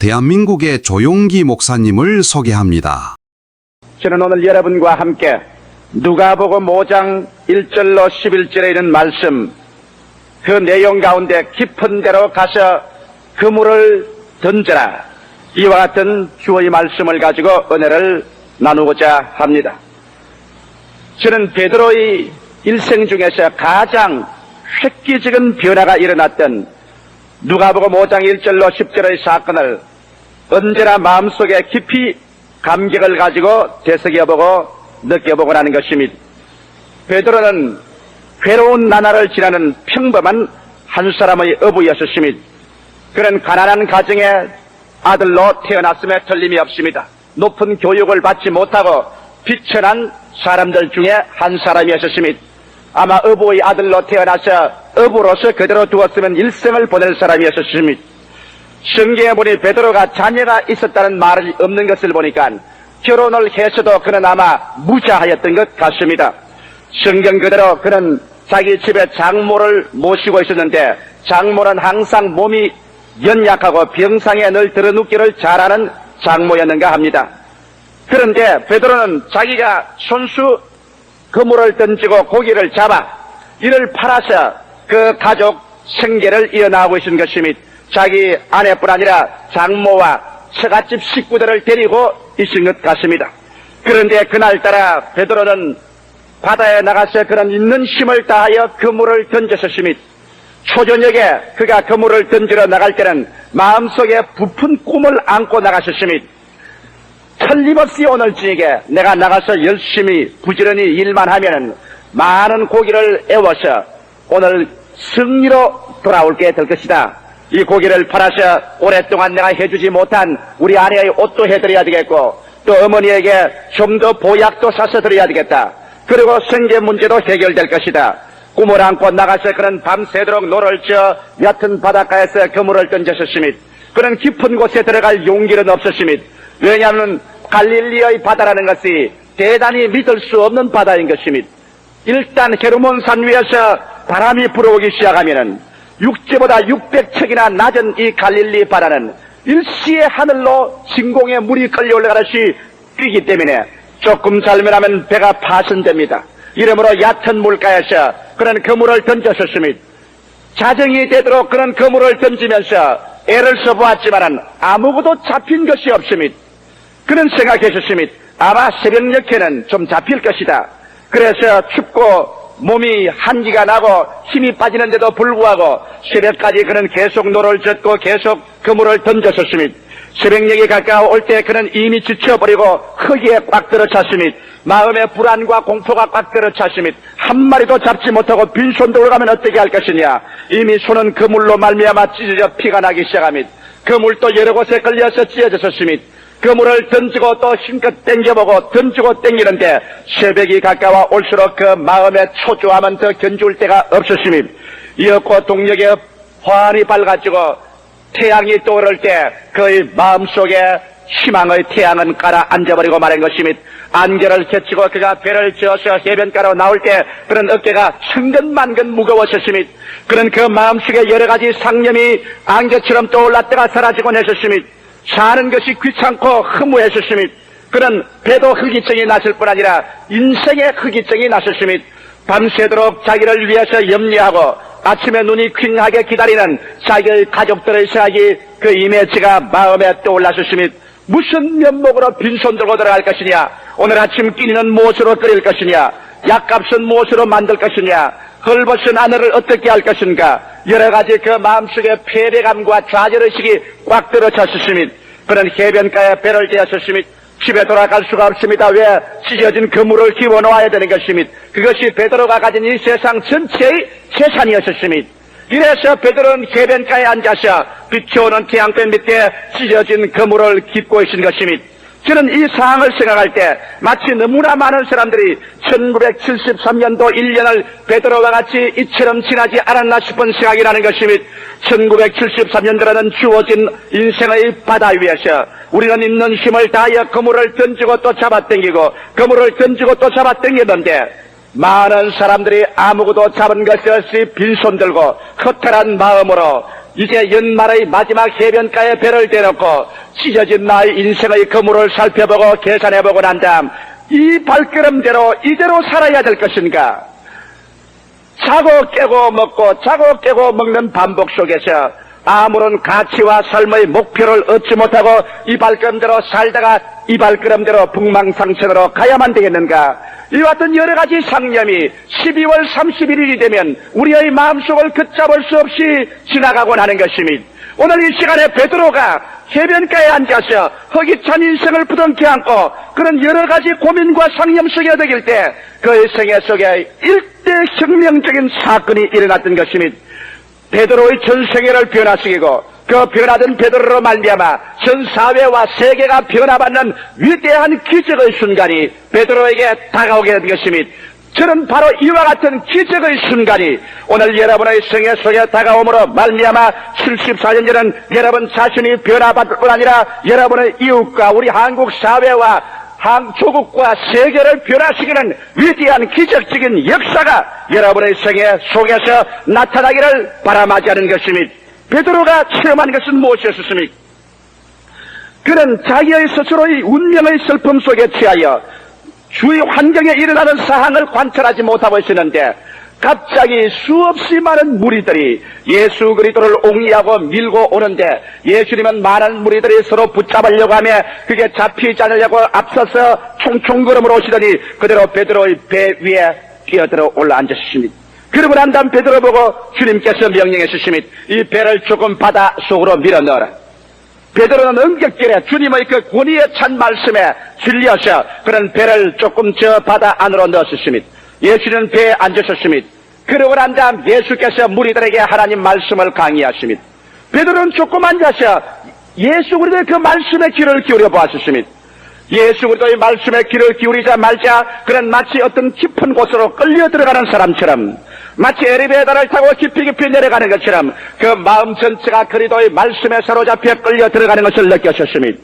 대한민국의 조용기 목사님을 소개합니다. 저는 오늘 여러분과 함께 누가복음 5장 1절로 11절에 있는 말씀, 그 내용 가운데 깊은 데로 가서 그물을 던져라, 이와 같은 주의 말씀을 가지고 은혜를 나누고자 합니다. 저는 베드로의 일생 중에서 가장 획기적인 변화가 일어났던 누가복음 5장 1절로 10절의 사건을 언제나 마음속에 깊이 감격을 가지고 되새겨보고 느껴보고 하는 것입니다. 베드로는 괴로운 나날을 지나는 평범한 한 사람의 어부였습니다. 그는 가난한 가정의 아들로 태어났음에 틀림이 없습니다. 높은 교육을 받지 못하고 비천한 사람들 중에 한 사람이었습니다. 아마 어부의 아들로 태어나서 어부로서 그대로 두었으면 일생을 보낼 사람이었습니다. 성경에 보니 베드로가 자녀가 있었다는 말이 없는 것을 보니까 결혼을 해서도 그는 아마 무자하였던 것 같습니다. 성경 그대로 그는 자기 집에 장모를 모시고 있었는데 장모는 항상 몸이 연약하고 병상에 늘 들어눕기를 잘하는 장모였는가 합니다. 그런데 베드로는 자기가 손수 그물을 던지고 고기를 잡아 이를 팔아서 그 가족 생계를 이어나가고 있는 것입니다. 자기 아내뿐 아니라 장모와 처갓집 식구들을 데리고 있은 것 같습니다. 그런데 그날따라 베드로는 바다에 나가서 그런 있는 힘을 다하여 그물을 던졌습니다. 초저녁에 그가 그물을 던지러 나갈 때는 마음속에 부푼 꿈을 안고 나가셨습니다. 틀림없이 오늘 저녁에 내가 나가서 열심히 부지런히 일만 하면은 많은 고기를 애워서 오늘 승리로 돌아올게 될 것이다. 이 고기를 팔아서 오랫동안 내가 해주지 못한 우리 아내의 옷도 해드려야 되겠고 또 어머니에게 좀 더 보약도 사서 드려야 되겠다. 그리고 생계 문제도 해결될 것이다. 꿈을 안고 나가서 그는 밤새도록 노를 저 얕은 바닷가에서 그물을 던졌습니다. 그는 깊은 곳에 들어갈 용기는 없었습니다. 왜냐하면 갈릴리의 바다라는 것이 대단히 믿을 수 없는 바다인 것입니다. 일단 헤르몬 산 위에서 바람이 불어오기 시작하면은 육지보다 600척이나 낮은 이 갈릴리 바다는 일시에 하늘로 진공의 물이 끌려 올라가듯이 뛰기 때문에 조금 잘못하면 배가 파손됩니다. 이러므로 얕은 물가에서 그는 그물을 던졌습니다. 자정이 되도록 그는 그물을 던지면서 애를 써보았지만 아무것도 잡힌 것이 없습니다. 그는 생각했습니다. 아마 새벽녘에는 좀 잡힐 것이다. 그래서 춥고 몸이 한기가 나고 힘이 빠지는데도 불구하고 새벽까지 그는 계속 노를 젓고 계속 그물을 던졌습니다. 새벽녘이 가까워올 때 그는 이미 지쳐버리고 흙에 꽉 들어찼습니다. 마음의 불안과 공포가 꽉 들어찼습니다. 한 마리도 잡지 못하고 빈손으로 가면 어떻게 할 것이냐. 이미 손은 그물로 말미암아 찢어져 피가 나기 시작합니다. 그물도 여러 곳에 걸려서 찢어졌습니다. 그물을 던지고 또 힘껏 땡겨보고 던지고 땡기는데 새벽이 가까워 올수록 그 마음의 초조함은 더 견줄 데가 없었습니다. 이었고 동력에 환히 밝아지고 태양이 떠오를 때 그의 마음속에 희망의 태양은 가라앉아버리고 말한 것입니다. 안개를 겹치고 그가 배를 지어서 해변가로 나올 때 그런 어깨가 천근만근 무거웠었습니다. 그는 그 마음속에 여러 가지 상념이 안개처럼 떠올랐다가 사라지곤 했었습니다. 사는 것이 귀찮고 허무했었습니다. 그는 배도 허기증이 났을 뿐 아니라 인생의 허기증이 났었습니다. 밤새도록 자기를 위해서 염려하고 아침에 눈이 퀭하게 기다리는 자기의 가족들의 생각이 그 이미지가 마음에 떠올랐었습니다. 무슨 면목으로 빈손 들고 들어갈 것이냐, 오늘 아침 끼니는 무엇으로 끓일 것이냐, 약값은 무엇으로 만들 것이냐, 헐벗은 하늘을 어떻게 할 것인가, 여러 가지 그 마음속에 패배감과 좌절의식이 꽉 들어찼습니다. 그는 해변가에 배를 대었습니다. 집에 돌아갈 수가 없습니다. 왜? 찢어진 그물을 기워놓아야 되는 것입니다. 그것이 베드로가 가진 이 세상 전체의 재산이었습니다. 이래서 베드로는 해변가에 앉아서 비춰오는 태양볕 밑에 찢어진 그물을 깃고 있는 것입니다. 저는 이 상황을 생각할 때 마치 너무나 많은 사람들이 1973년도 1년을 베드로와 같이 이처럼 지나지 않았나 싶은 생각이 나는 것입니다. 1973년도라는 주어진 인생의 바다 위에서 우리는 있는 힘을 다하여 그물을 던지고 또 잡아당기고 그물을 던지고 또 잡아당기는데 많은 사람들이 아무것도 잡은 것이 없이 빈손 들고 허탈한 마음으로 이제 연말의 마지막 해변가에 배를 대놓고 찢어진 나의 인생의 그물을 살펴보고 계산해보고 난 다음 이 발걸음대로 이대로 살아야 될 것인가? 자고 깨고 먹고 자고 깨고 먹는 반복 속에서 아무런 가치와 삶의 목표를 얻지 못하고 이 발걸음대로 살다가 이 발걸음대로 북망상천으로 가야만 되겠는가? 이와 같은 여러 가지 상념이 12월 31일이 되면 우리의 마음속을 걷잡을 수 없이 지나가곤 하는 것이니 오늘 이 시간에 베드로가 해변가에 앉아서 허기찬 인생을 부둥켜 안고 그런 여러 가지 고민과 상념 속에 어덕일 때 그의 생애 속에 일대 혁명적인 사건이 일어났던 것이니 베드로의 전 생애를 변화시키고 그 변화된 베드로로 말미암아 전 사회와 세계가 변화받는 위대한 기적의 순간이 베드로에게 다가오게 된 것이니 저는 바로 이와 같은 기적의 순간이 오늘 여러분의 생애 속에 다가옴으로 말미암아 74년 전은 여러분 자신이 변화받을 뿐 아니라 여러분의 이웃과 우리 한국 사회와 조국과 세계를 변화시키는 위대한 기적적인 역사가 여러분의 생애 속에서 나타나기를 바라마지하는 것입니다. 베드로가 체험한 것은 무엇이었습니까? 그는 자기의 스스로의 운명의 슬픔 속에 취하여 주위 환경에 일어나는 사항을 관찰하지 못하고 있었는데 갑자기 수없이 많은 무리들이 예수 그리스도를 옹이하고 밀고 오는데 예수님은 많은 무리들이 서로 붙잡으려고 하며 그게 잡히지 않으려고 앞서서 총총걸음으로 오시더니 그대로 베드로의 배 위에 뛰어들어 올라앉으십니다. 그러고 난 다음 베드로 보고 주님께서 명령하셨습니다. 이 배를 조금 바다 속으로 밀어 넣어라. 베드로는 엄격결에 주님의 그 권위에 찬 말씀에 질려서 그런 배를 조금 저 바다 안으로 넣었습니다. 예수는 배에 앉으셨습니다. 그러고 난 다음 예수께서 무리들에게 하나님 말씀을 강의하십니다. 베드로는 조금 앉아서 예수 그리스도의 그 말씀에 귀를 기울여 보았습니다. 예수 그리스도의 말씀에 귀를 기울이자 말자 그는 마치 어떤 깊은 곳으로 끌려 들어가는 사람처럼 마치 엘리베이터를 타고 깊이 내려가는 것처럼 그 마음 전체가 그리스도의 말씀에 사로잡혀 끌려 들어가는 것을 느끼셨습니다.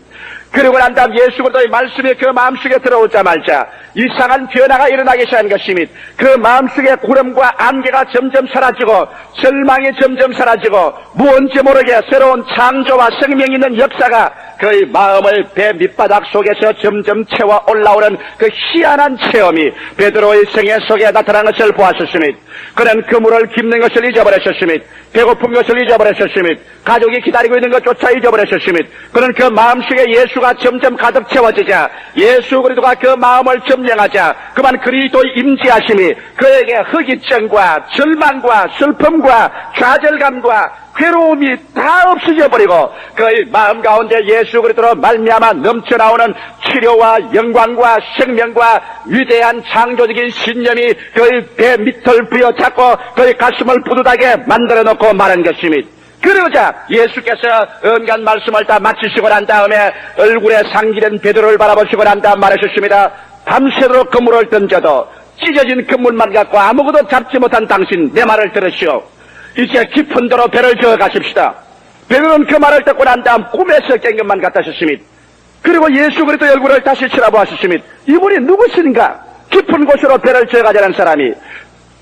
그리고 난 다음 예수 그리스도의 말씀이 그 마음속에 들어오자마자 이상한 변화가 일어나기 시작한 것입니다. 그 마음속에 구름과 안개가 점점 사라지고 절망이 점점 사라지고 무언지 모르게 새로운 창조와 생명이 있는 역사가 그의 마음을 배 밑바닥 속에서 점점 채워 올라오는 그 희한한 체험이 베드로의 생애 속에 나타난 것을 보았었습니다. 그는 그물을 깁는 것을 잊어버렸었습니다. 배고픈 것을 잊어버렸었습니다. 가족이 기다리고 있는 것조차 잊어버렸었습니다. 그는 그 마음속에 예수가 점점 가득 채워지자 예수 그리스도가 그 마음을 점령하자 그만 그리스도의 임재하심이 그에게 허기증과 절망과 슬픔과 좌절감과 괴로움이 다 없어져 버리고 그의 마음 가운데 예수 그리스도로 말미암아 넘쳐나오는 치료와 영광과 생명과 위대한 창조적인 신념이 그의 배 밑을 부여잡고 그의 가슴을 뿌듯하게 만들어 놓고 말한 것입니다. 그러자 예수께서 온갖 말씀을 다 마치시고 난 다음에 얼굴에 상기된 베드로를 바라보시고 난 다음 말하셨습니다. 밤새도록 그물을 던져도 찢어진 그물만 갖고 아무것도 잡지 못한 당신 내 말을 들으시오. 이제 깊은 데로 배를 저어 가십시다. 베드로는 그 말을 듣고 난 다음 꿈에서 깬 것만 같았습니다. 그리고 예수 그리스도의 얼굴을 다시 쳐다보았습니다. 이분이 누구신가? 깊은 곳으로 배를 저어 가자는 사람이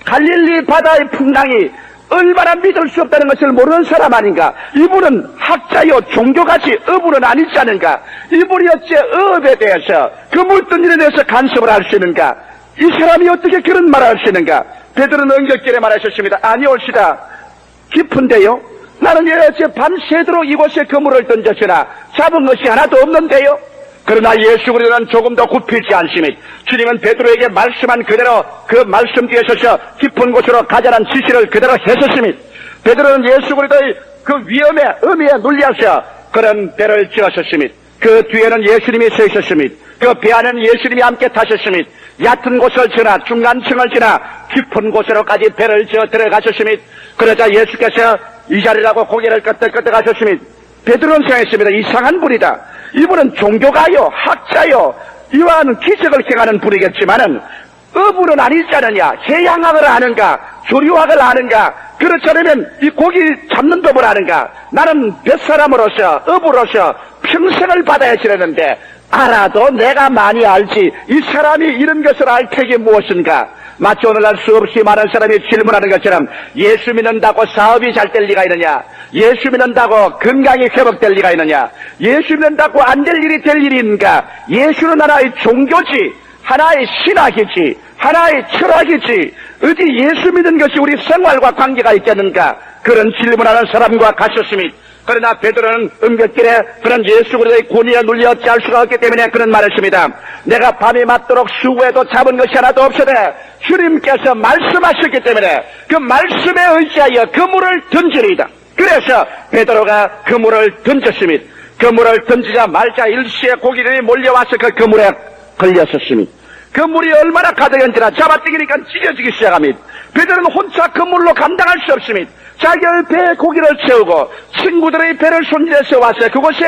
갈릴리 바다의 풍랑이 얼마나 믿을 수 없다는 것을 모르는 사람 아닌가? 이분은 학자요 종교가지 어부는 아니지 않은가? 이분이 어째 어업에 대해서 그물 던지는 데서 간섭을 할 수 있는가? 이 사람이 어떻게 그런 말을 할 수 있는가? 베드로는 응격결에 말하셨습니다. 아니올시다. 깊은데요? 나는 어째 밤새도록 이곳에 그물을 던졌으나 잡은 것이 하나도 없는데요? 그러나 예수 그리스도는 조금 더 굽히지 않습니다. 주님은 베드로에게 말씀한 그대로 그 말씀 뒤에 서서 깊은 곳으로 가자는 지시를 그대로 했었습니다. 베드로는 예수 그리스도의 그 위험에 의미에 눌려서 그런 배를 지었었습니다. 그 뒤에는 예수님이 서 있었습니다. 그 배 안에는 예수님이 함께 타셨습니다. 얕은 곳을 지나 중간층을 지나 깊은 곳으로까지 배를 지어 들어가셨습니다. 그러자 예수께서 이 자리라고 고개를 끄덕끄덕 하셨습니다. 베드로는 생각했습니다. 이상한 분이다. 이분은 종교가요, 학자요, 이와는 기적을 행하는 분이겠지만은 어부는 아니지 않느냐? 해양학을 아는가? 조류학을 아는가? 그렇지 않으면 이 고기 잡는 법을 아는가? 나는 뱃사람으로서 어부로서 평생을 받아야 지내는데 알아도 내가 많이 알지 이 사람이 이런 것을 알 택이 무엇인가? 마치 오늘날 수없이 많은 사람이 질문하는 것처럼 예수 믿는다고 사업이 잘 될 리가 있느냐? 예수 믿는다고 건강이 회복될 리가 있느냐? 예수 믿는다고 안 될 일이 될 일인가? 예수는 하나의 종교지, 하나의 신학이지, 하나의 철학이지, 어디 예수 믿는 것이 우리 생활과 관계가 있겠는가? 그런 질문하는 사람과 같았습니다. 그러나 베드로는 은긋길에 그런 예수 그리스도의 권위에 눌려 어찌할 수가 없기 때문에 그런 말을 했습니다. 내가 밤이 맞도록 수고해도 잡은 것이 하나도 없으되 주님께서 말씀하셨기 때문에 그 말씀에 의지하여 그물을 던지리이다. 그래서 베드로가 그물을 던졌습니다. 그물을 던지자 말자 일시에 고기들이 몰려와서 그 그물에 걸렸었습니다. 그 물이 얼마나 가득한지라 잡아당기니까 찢어지기 시작합니다. 베드로는 혼자 그 물로 감당할 수 없습니다. 자기의 배에 고기를 채우고 친구들의 배를 손질해서 와서 그곳에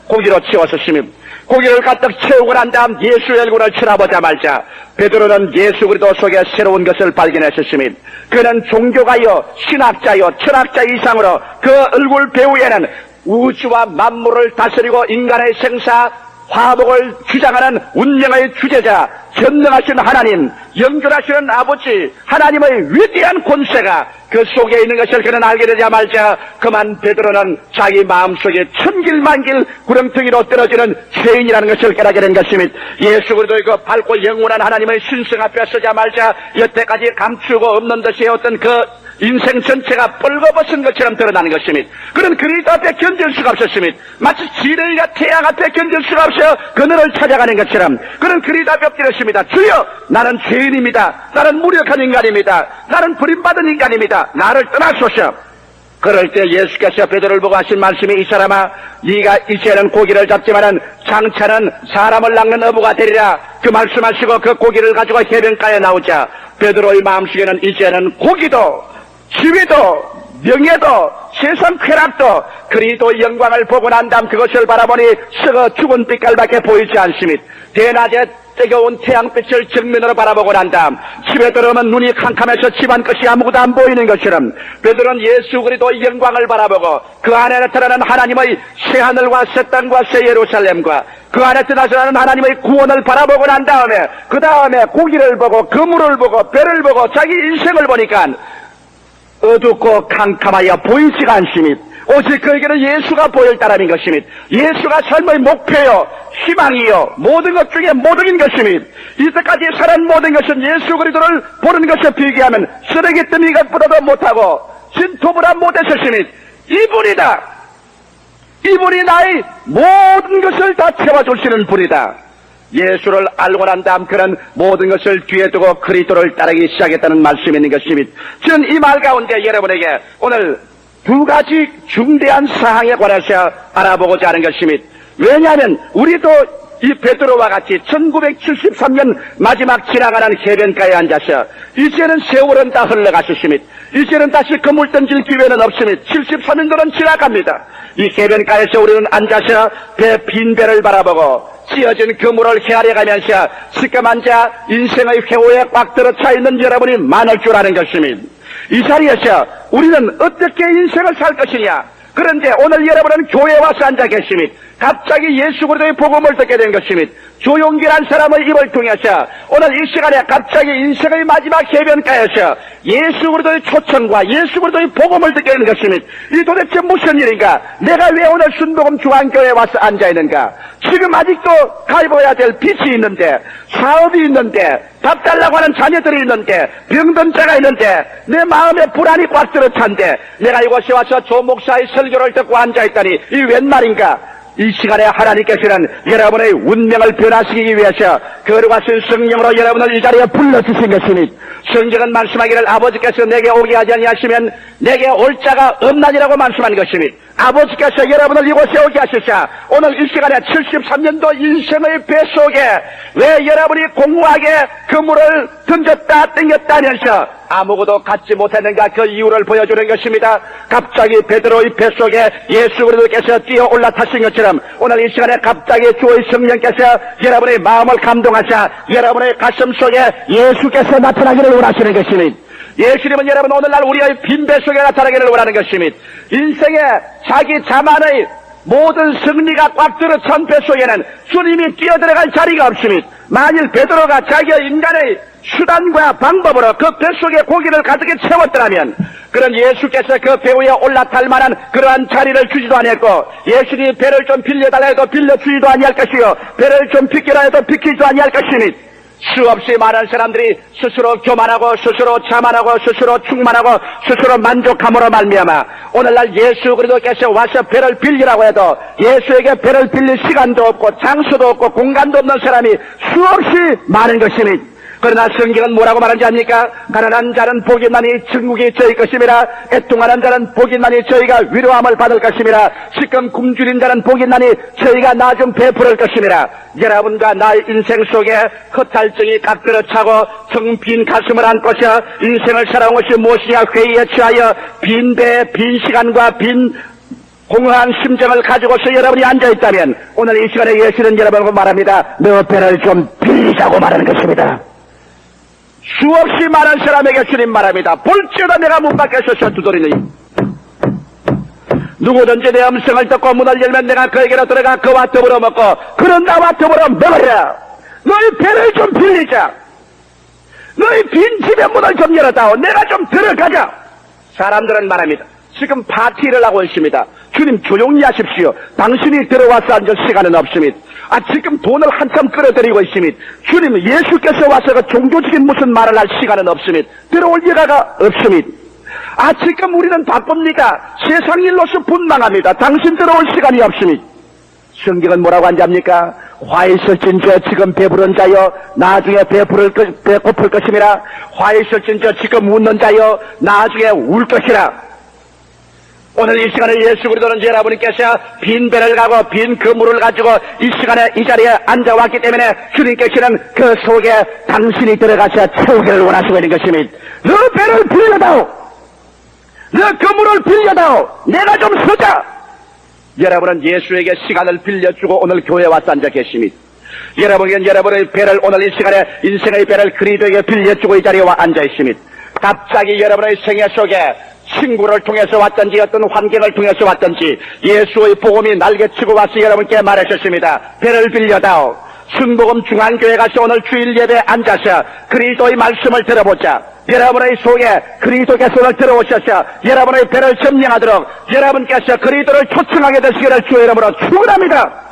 고기로 채웠었습니다. 고기를 가득 채우고 난 다음 예수의 얼굴을 쳐다보자마자 베드로는 예수 그리스도 속에 새로운 것을 발견했었습니다. 그는 종교가요, 신학자요, 철학자 이상으로 그 얼굴 배후에는 우주와 만물을 다스리고 인간의 생사 화복을 주장하는 운명의 주제자, 전능하신 하나님, 영존하시는 아버지, 하나님의 위대한 권세가 그 속에 있는 것을 그는 알게 되자마자 그만 베드로는 자기 마음속에 천길만길 구렁텅이로 떨어지는 죄인이라는 것을 깨닫게 된 것입니다. 예수 그리스도의 그 밝고 영원한 하나님의 신성 앞에 서자마자 여태까지 감추고 없는 듯이 어떤 그 인생 전체가 뻘거벗은 것처럼 드러나는 것입니다. 그는 그리스도 앞에 견딜 수가 없었습니다. 마치 지뢰가 태양 앞에 견딜 수가 없어 그늘을 찾아가는 것처럼 그는 그리스도 앞에 엎드렸습니다. 주여, 나는 죄인입니다. 나는 무력한 인간입니다. 나는 버림받은 인간입니다. 나를 떠나소서. 그럴 때 예수께서 베드로를 보고 하신 말씀이 이 사람아, 네가 이제는 고기를 잡지만은 장차는 사람을 낚는 어부가 되리라. 그 말씀하시고 그 고기를 가지고 해변가에 나오자 베드로의 마음속에는 이제는 고기도 지위도 명예도 세상 쾌락도 그리스도의 영광을 보고 난 다음 그것을 바라보니 썩어 죽은 빛깔밖에 보이지 않습니다. 대낮에 뜨거운 태양빛을 정면으로 바라보고 난 다음 집에 들어오면 눈이 캄캄해서 집안 것이 아무것도 안 보이는 것처럼 베드로는 예수 그리스도의 영광을 바라보고 그 안에 나타나는 하나님의 새하늘과 새 땅과 새 예루살렘과 그 안에 나타나는 하나님의 구원을 바라보고 난 다음에 그 다음에 고기를 보고 그물을 보고 배를 보고 자기 인생을 보니까 어둡고 캄캄하여 보이지가 않습니다. 오직 그에게는 예수가 보였다라는 것입니다. 예수가 삶의 목표요, 희망이요, 모든 것 중에 모든인 것입니다. 이때까지 살은 모든 것은 예수 그리스도를 보는 것에 비교하면 쓰레기 더미 것보다도 못하고 진토보다 못했었습니다. 이분이다. 이분이 나의 모든 것을 다 채워주시는 분이다. 예수를 알고 난 다음 그는 모든 것을 뒤에 두고 그리스도를 따르기 시작했다는 말씀이 있는 것입니다. 저는 이 말 가운데 여러분에게 오늘 두 가지 중대한 사항에 관해서 알아보고자 하는 것입니다. 왜냐하면 우리도 이 베드로와 같이 1973년 마지막 지나가는 해변가에 앉아서 이제는 세월은 다 흘러갔습니다. 이제는 다시 그물 던질 기회는 없습니다. 73년도는 지나갑니다. 이 해변가에서 우리는 앉아서 빈 배를 바라보고 찌어진 그물을 헤아려 가면서 지금 앉아 인생의 회오에 꽉 들어차 있는 여러분이 많을 줄 아는 것입니다. 이 자리에서 우리는 어떻게 인생을 살 것이냐? 그런데 오늘 여러분은 교회에 와서 앉아 계십니다. 갑자기 예수 그리스도의 복음을 듣게 된 것입니다. 조용기란 사람의 입을 통해서 오늘 이 시간에 갑자기 인생의 마지막 해변가에서 예수 그리스도의 초청과 예수 그리스도의 복음을 듣게 되는 것입니다. 이 도대체 무슨 일인가? 내가 왜 오늘 순복음 중앙교회에 와서 앉아 있는가? 지금 아직도 가입해야 될 빚이 있는데, 사업이 있는데, 밥 달라고 하는 자녀들이 있는데, 병든 자가 있는데, 내 마음에 불안이 꽉 들어찬데, 내가 이곳에 와서 조 목사의 설교를 듣고 앉아있다니 이 웬 말인가? 이 시간에 하나님께서는 여러분의 운명을 변화시키기 위해서 거룩하신 성령으로 여러분을 이 자리에 불러주신 것입니다. 성경은 말씀하기를 아버지께서 내게 오게 하지 아니하시면 내게 올 자가 없나니라고 말씀한 것입니다. 아버지께서 여러분을 이곳에 오게 하시자 오늘 이 시간에 73년도 인생의 배 속에 왜 여러분이 공허하게 그물을 던졌다 땡겼다 하면서 아무것도 갖지 못했는가 그 이유를 보여주는 것입니다. 갑자기 베드로의 뱃속에 예수 그리스도께서 뛰어 올라타신 것처럼 오늘 이 시간에 갑자기 주의 성령께서 여러분의 마음을 감동하사 여러분의 가슴 속에 예수께서 나타나기를 원하시는 것입니다. 예수님은 여러분 오늘날 우리의 빈 뱃속에 나타나기를 원하는 것입니다. 인생에 자기 자만의 모든 승리가 꽉 들어찬 뱃속에는 주님이 뛰어들어갈 자리가 없습니다. 만일 베드로가 자기의 인간의 수단과 방법으로 그 뱃속에 고기를 가득히 채웠더라면 그런 예수께서 그 배 위에 올라탈 만한 그러한 자리를 주지도 아니했고 예수님이 배를 좀 빌려달라 해도 빌려주지도 아니할 것이요 배를 좀 비키라 해도 비키지도 아니할 것이니 수없이 많은 사람들이 스스로 교만하고 스스로 자만하고 스스로 충만하고 스스로 만족함으로 말미암아 오늘날 예수 그리스도께서 와서 배를 빌리라고 해도 예수에게 배를 빌릴 시간도 없고 장소도 없고 공간도 없는 사람이 수없이 많은 것이니 그러나 성경은 뭐라고 말하는지 압니까? 가난한 자는 복이 나니 천국이 저희 것임이라 애통하는 자는 복이 나니 저희가 위로함을 받을 것임이라 지금 굶주린 자는 복이 나니 저희가 나좀 베풀을 것임이라 여러분과 나의 인생 속에 허탈증이 깎들어 차고 텅 빈 가슴을 안고서 인생을 살아온 것이 무엇이냐 회의에 취하여 빈 배, 빈 시간과 빈 공허한 심정을 가지고서 여러분이 앉아있다면 오늘 이 시간에 예수는 여러분과 말합니다. 너 배를 좀 빌리자고 말하는 것입니다. 수없이 많은 사람에게 주님 말합니다. 볼지어다 내가 문 밖에 서서 두드리니 누구든지 내 음성을 듣고 문을 열면 내가 그에게로 들어가 그와 더불어 먹고 그는 나와 더불어 먹으라. 너희 배를 좀 빌리자. 너희 빈 집의 문을 좀 열어다오. 내가 좀 들어가자. 사람들은 말합니다. 지금 파티를 하고 있습니다. 주님 조용히 하십시오. 당신이 들어와서 앉을 시간은 없습니다. 지금 돈을 한참 끌어들이고 있습니다. 주님 예수께서 와서 그 종교적인 무슨 말을 할 시간은 없습니다. 들어올 여가가 없습니다. 지금 우리는 바쁩니다. 세상 일로서 분망합니다. 당신 들어올 시간이 없습니다. 성경은 뭐라고 한답니까? 화 있을진 저 지금 배부른 자여 나중에 배고플 것임이라. 화 있을진 저 지금 웃는 자여 나중에 울 것이라. 오늘 이 시간에 예수 그리스도는 여러분께서 빈 배를 가고 빈 그물을 가지고 이 시간에 이 자리에 앉아왔기 때문에 주님께서는 그 속에 당신이 들어가서 채우기를 원하시고 있는 것입니다. 너 배를 빌려다오. 너 그물을 빌려다오. 내가 좀 서자. 여러분은 예수에게 시간을 빌려주고 오늘 교회에 와서 앉아 계십니다. 여러분은 여러분의 배를 오늘 이 시간에 인생의 배를 그리스도에게 빌려주고 이 자리에 와 앉아 있습니다. 갑자기 여러분의 생애 속에 친구를 통해서 왔든지 어떤 환경을 통해서 왔든지 예수의 복음이 날개치고 와서 여러분께 말하셨습니다. 배를 빌려다오. 순복음 중앙교회 가서 오늘 주일 예배에 앉아서 그리스도의 말씀을 들어보자. 여러분의 속에 그리스도께서 오늘 들어오셔서 여러분의 배를 점령하도록 여러분께서 그리스도를 초청하게 되시기를 주의 이름으로 축원합니다.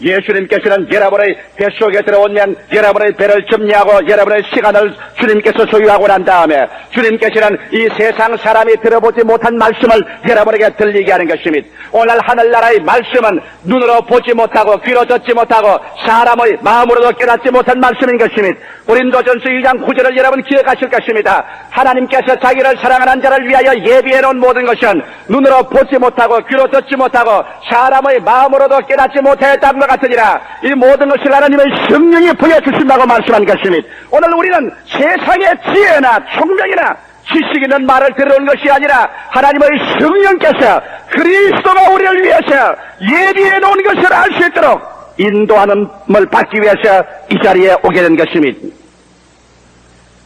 예수님께서는 여러분의 뱃속에 들어오면 여러분의 배를 점령하고 여러분의 시간을 주님께서 소유하고 난 다음에 주님께서는 이 세상 사람이 들어보지 못한 말씀을 여러분에게 들리게 하는 것입니다. 오늘 하늘나라의 말씀은 눈으로 보지 못하고 귀로 듣지 못하고 사람의 마음으로도 깨닫지 못한 말씀인 것입니다. 고린도전서 1장 9절을 여러분 기억하실 것입니다. 하나님께서 자기를 사랑하는 자를 위하여 예비해 놓은 모든 것은 눈으로 보지 못하고 귀로 듣지 못하고 사람의 마음으로도 깨닫지 못했다는 것 같으니라. 이 모든 것을 하나님의 성령이 보여주신다고 말씀한 것입니다. 오늘 우리는 세상의 지혜나 총명이나 지식 있는 말을 들어온 것이 아니라 하나님의 성령께서 그리스도가 우리를 위해서 예비해 놓은 것을 알 수 있도록 인도하는을 받기 위해서 이 자리에 오게 된 것입니다.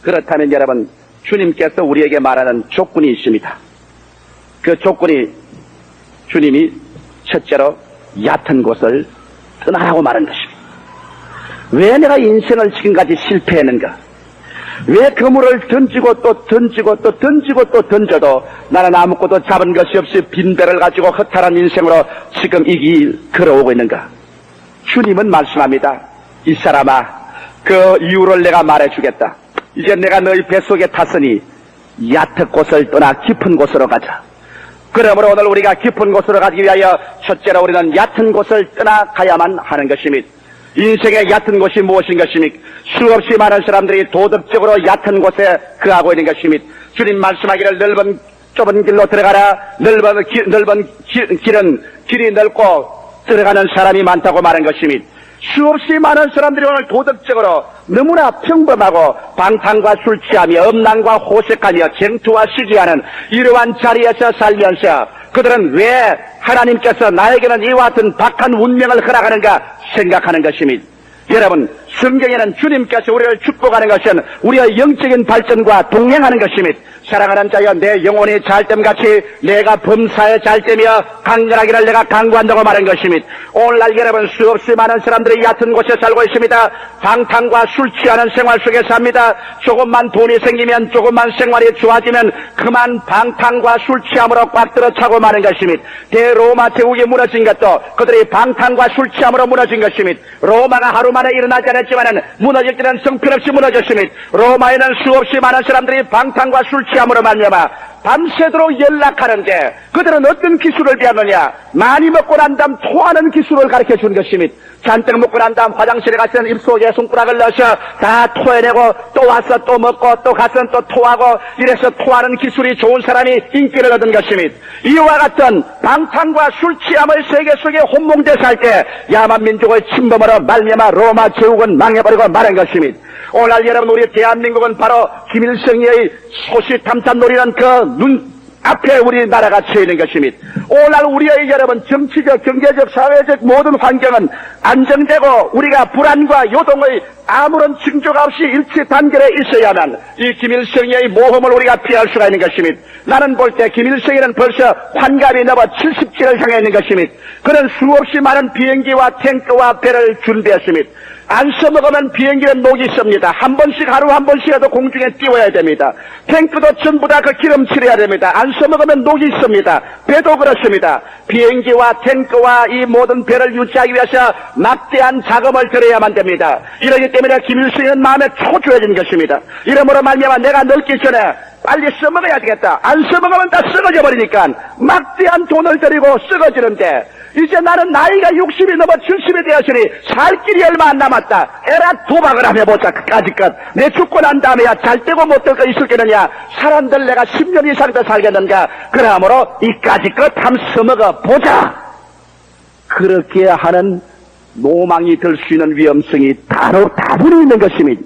그렇다면 여러분, 주님께서 우리에게 말하는 조건이 있습니다. 그 조건이 주님이 첫째로 얕은 곳을 떠나라고 말한 것입니다. 왜 내가 인생을 지금까지 실패했는가? 왜 그물을 던지고 또 던지고 또 던지고 또 던져도 나는 아무것도 잡은 것이 없이 빈배를 가지고 허탈한 인생으로 지금 이 길 걸어오고 있는가? 주님은 말씀합니다. 이 사람아, 그 이유를 내가 말해주겠다. 이제 내가 너희 뱃속에 탔으니 얕은 곳을 떠나 깊은 곳으로 가자. 그러므로 오늘 우리가 깊은 곳으로 가기 위하여 첫째로 우리는 얕은 곳을 떠나가야만 하는 것입니다. 인생의 얕은 곳이 무엇인 것입니까? 수없이 많은 사람들이 도덕적으로 얕은 곳에 거하고 있는 것입니다. 주님 말씀하기를 좁은 길로 들어가라. 넓은 길은 길이 넓고 들어가는 사람이 많다고 말한 것입니다. 수없이 많은 사람들이 오늘 도덕적으로 너무나 평범하고 방탕과 술 취하며 음란과 호색하며 쟁투와 시기하는 이러한 자리에서 살면서 그들은 왜 하나님께서 나에게는 이와 같은 박한 운명을 허락하는가 생각하는 것입니다. 여러분, 성경에는 주님께서 우리를 축복하는 것은 우리의 영적인 발전과 동행하는 것이며 사랑하는 자여 내 영혼이 잘됨같이 내가 범사에 잘되며 강건하기를 내가 강구한다고 말한 것이며 오늘날 여러분 수없이 많은 사람들이 얕은 곳에 살고 있습니다. 방탕과 술 취하는 생활 속에 삽니다. 조금만 돈이 생기면 조금만 생활이 좋아지면 그만 방탕과 술 취함으로 꽉 들어차고 마는 것이며 대로마 제국이 무너진 것도 그들이 방탕과 술 취함으로 무너진 것이며 로마가 하루 만에 일어나지 않았지만은 무너질 때는 성필없이 무너졌으며 로마에는 수없이 많은 사람들이 방탕과 술 취함으로 말미암아 밤새도록 연락하는데 그들은 어떤 기술을 배웠느냐? 많이 먹고 난 다음 토하는 기술을 가르쳐 준 것이며 잔뜩 먹고 난 다음 화장실에 가서는 입속에 손가락을 넣어서 다 토해내고 또 와서 또 먹고 또 가서는 또 토하고 이래서 토하는 기술이 좋은 사람이 인기를 얻은 것이며 이와 같은 방탕과 술 취함의 세계 속에 혼몽돼 살 때 야만 민족의 침범으로 말미암아 로마 제국은 망해버리고 말한 것이며 오늘 여러분 우리 대한민국은 바로 김일성의 소시탐탐 노리는 그 눈 앞에 우리나라가 처해 있는 것입니다. 오늘 우리의 여러분 정치적, 경제적, 사회적 모든 환경은 안정되고 우리가 불안과 요동의 아무런 징조가 없이 일치 단결에 있어야만 이 김일성의 모험을 우리가 피할 수가 있는 것입니다. 나는 볼 때 김일성에는 벌써 환갑이 넘어 70기를 향해 있는 것입니다. 그는 수없이 많은 비행기와 탱크와 배를 준비했습니다. 안 써먹으면 비행기는 녹이 있습니다. 한 번씩 하루 한 번씩이라도 공중에 띄워야 됩니다. 탱크도 전부 다 그 기름칠해야 됩니다. 안 써먹으면 녹이 있습니다. 배도 그렇습니다. 비행기와 탱크와 이 모든 배를 유지하기 위해서 막대한 자금을 들여야만 됩니다. 이러기 때문에 김일성은 마음에 초조해진 것입니다. 이러므로 말미암아 내가 늙기 전에 빨리 써먹어야 되겠다. 안 써먹으면 다 썩어져 버리니까 막대한 돈을 들이고 썩어지는데 이제 나는 나이가 60이 넘어 70이 되었으니 살 길이 얼마 안 남았다. 에라 도박을 한번 해보자. 그까짓것 내 죽고 난 다음에야 잘 되고 못 될 거 있을겠느냐. 사람들 내가 10년 이상 더 살겠는가. 그러므로 이까짓것 한번 써먹어 보자. 그렇게 하는 노망이 들 수 있는 위험성이 다분히 있는 것입니다.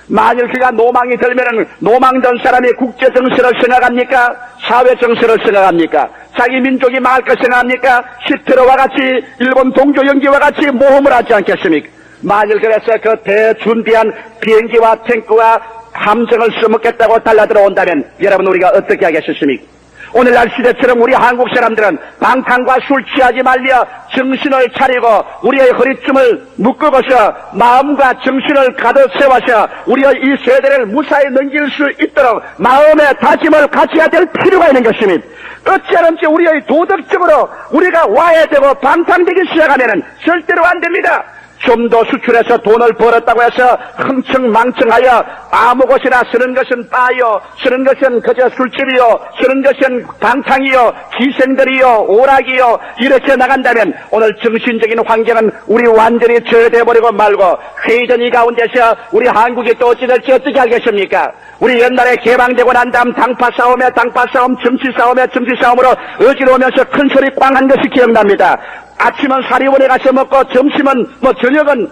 만일 그가 노망이 들면은 노망된 사람이 국제 정세를 생각합니까? 사회 정세를 생각합니까? 자기 민족이 망할 것 생각합니까? 히틀러와 같이 일본 동조 연기와 같이 모험을 하지 않겠습니까? 만일 그래서 그 대준비한 비행기와 탱크와 함정을 써먹겠다고 달라들어 온다면 여러분 우리가 어떻게 하겠습니까? 오늘날 시대처럼 우리 한국 사람들은 방탕과 술 취하지 말려 정신을 차리고 우리의 허리춤을 묶어서 마음과 정신을 가득 세워서 우리의 이 세대를 무사히 넘길 수 있도록 마음의 다짐을 가져야 될 필요가 있는 것입니다. 어찌하든지 우리의 도덕적으로 우리가 와해되고 방탕되기 시작하면은 절대로 안 됩니다. 좀 더 수출해서 돈을 벌었다고 해서 흥청망청하여 아무 곳이나 쓰는 것은 바요, 쓰는 것은 그저 술집이요, 쓰는 것은 방탕이요, 기생들이요, 오락이요 이렇게 나간다면 오늘 정신적인 환경은 우리 완전히 저해돼버리고 말고 회의전 이 가운데서 우리 한국이 또 어찌 될지 어떻게 알겠습니까? 우리 옛날에 개방되고 난 다음 당파 싸움에 당파 싸움, 정치 싸움에 정치 싸움으로 어지러우면서 큰 소리 꽝 한 것이 기억납니다. 아침은 사리원에 가서 먹고 점심은 저녁은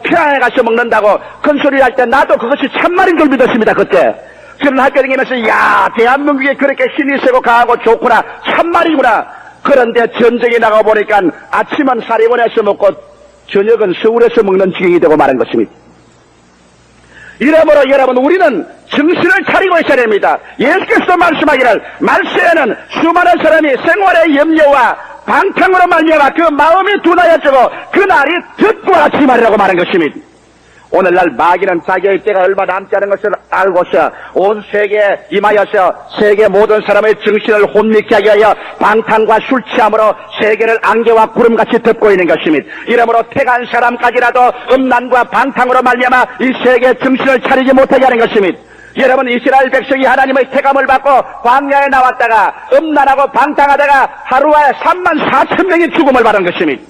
평양에 가서 먹는다고 큰 소리 할 때 나도 그것이 참말인 줄 믿었습니다. 그때 저는 학교 다니면서 야 대한민국에 그렇게 힘이 세고 강하고 좋구나 참말이구나. 그런데 전쟁에 나가보니까 아침은 사리원에서 먹고 저녁은 서울에서 먹는 지경이 되고 마는 것입니다. 이러므로 여러분 우리는 정신을 차리고 있어야 됩니다. 예수께서 말씀하기를 말세에는 수많은 사람이 생활의 염려와 방탕으로 말미암아 그 마음이 둔하여지고 그날이 듣고 아침하리라고 말한 것입니다. 오늘날 마귀는 자기의 때가 얼마 남지 않은 것을 알고서 온 세계에 임하여서 세계 모든 사람의 정신을 혼미케 하기 위하여 방탕과 술 취함으로 세계를 안개와 구름같이 덮고 있는 것입니다. 이러므로 택한 사람까지라도 음란과 방탕으로 말미암아 이 세계의 정신을 차리지 못하게 하는 것입니다. 여러분 이스라엘 백성이 하나님의 택함을 받고 광야에 나왔다가 음란하고 방탕하다가 하루에 34,000명이 죽음을 받은 것입니다.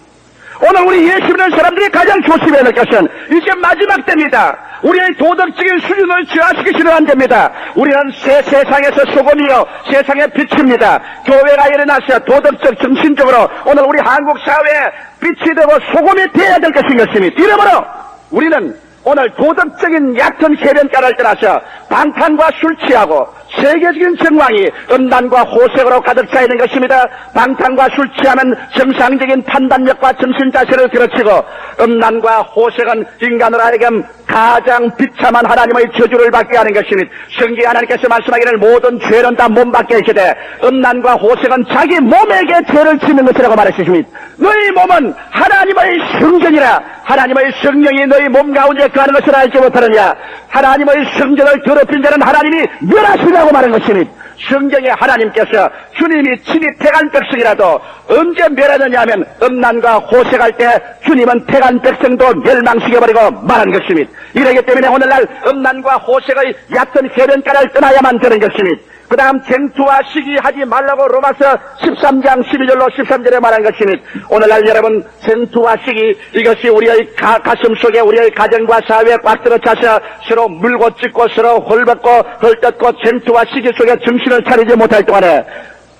오늘 우리 예수 믿는 사람들이 가장 조심해야 할 것은 이제 마지막 때입니다. 우리의 도덕적인 수준을 저하시키시는 안 됩니다. 우리는 세상에서 소금이요 세상의 빛입니다. 교회가 일어나서 도덕적 정신적으로 오늘 우리 한국 사회에 빛이 되고 소금이 되어야 될 것인 것입니다. 이러므로 우리는 오늘 도덕적인 얕은 세변가를 떠나서 방탕과 술 취하고 세계적인 정황이 음란과 호색으로 가득 차 있는 것입니다. 방탕과 술 취하면 정상적인 판단력과 정신자세를 그르치고 음란과 호색은 인간으로 하여금 가장 비참한 하나님의 저주를 받게 하는 것입니다. 성경에 하나님께서 말씀하기를 모든 죄는 다 몸밖에 있으되 음란과 호색은 자기 몸에게 죄를 짓는 것이라고 말하셨습니다. 너희 몸은 하나님의 성전이라. 하나님의 성령이 너희 몸 가운데 거하는 것을 알지 못하느냐. 하나님의 성전을 더럽힌 자는 하나님이 멸하시라고 말한 것입니다. 성경에 하나님께서 주님이 친히 택한 백성이라도 언제 멸하느냐 하면 음란과 호색할 때 주님은 택한 백성도 멸망시켜버리고 말한 것입니다. 이러기 때문에 오늘날 음란과 호색의 얕은 해변가를 떠나야만 되는 것입니다. 그 다음 쟁투와 시기하지 말라고 로마서 13장 12절로 13절에 말한 것입니다. 오늘날 여러분 쟁투와 시기 이것이 우리의 가슴 속에 우리의 가정과 사회에 꽉 들어차서 서로 물고 찢고 서로 홀벗고 헐뜯고 쟁투와 시기 속에 정신을 차리지 못할 동안에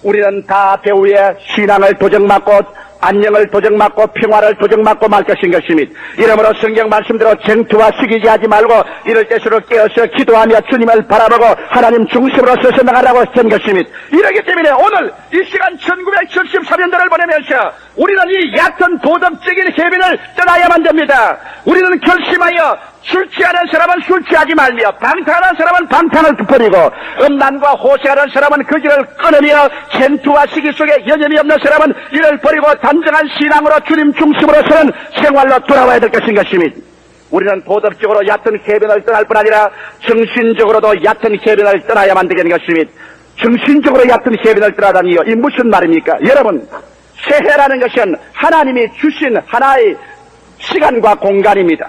우리는 다 배후에 신앙을 도적맞고 안녕을 도적맞고 평화를 도적맞고 말 것인 것입니다. 이러므로 성경 말씀대로 쟁투와 시기지 하지 말고 이럴 때 서로 깨어서 기도하며 주님을 바라보고 하나님 중심으로 서서 나가라고 했던 것입니다. 이러기 때문에 오늘 이 시간 1973년도를 보내면서 우리는 이 얕은 도덕적인 해변을 떠나야만 됩니다. 우리는 결심하여 술 취하는 사람은 술 취하지 말며 방탕하는 사람은 방탕을 버리고 음란과 호세하는 사람은 그 길을 끊으며 쟁투와 시기 속에 여념이 없는 사람은 이를 버리고 단정한 신앙으로 주님 중심으로서는 생활로 돌아와야 될 것인 것입니다. 우리는 도덕적으로 얕은 해변을 떠날 뿐 아니라 정신적으로도 얕은 해변을 떠나야만 되는 것입니다. 정신적으로 얕은 해변을 떠나다니요. 이 무슨 말입니까? 여러분, 새해라는 것은 하나님이 주신 하나의 시간과 공간입니다.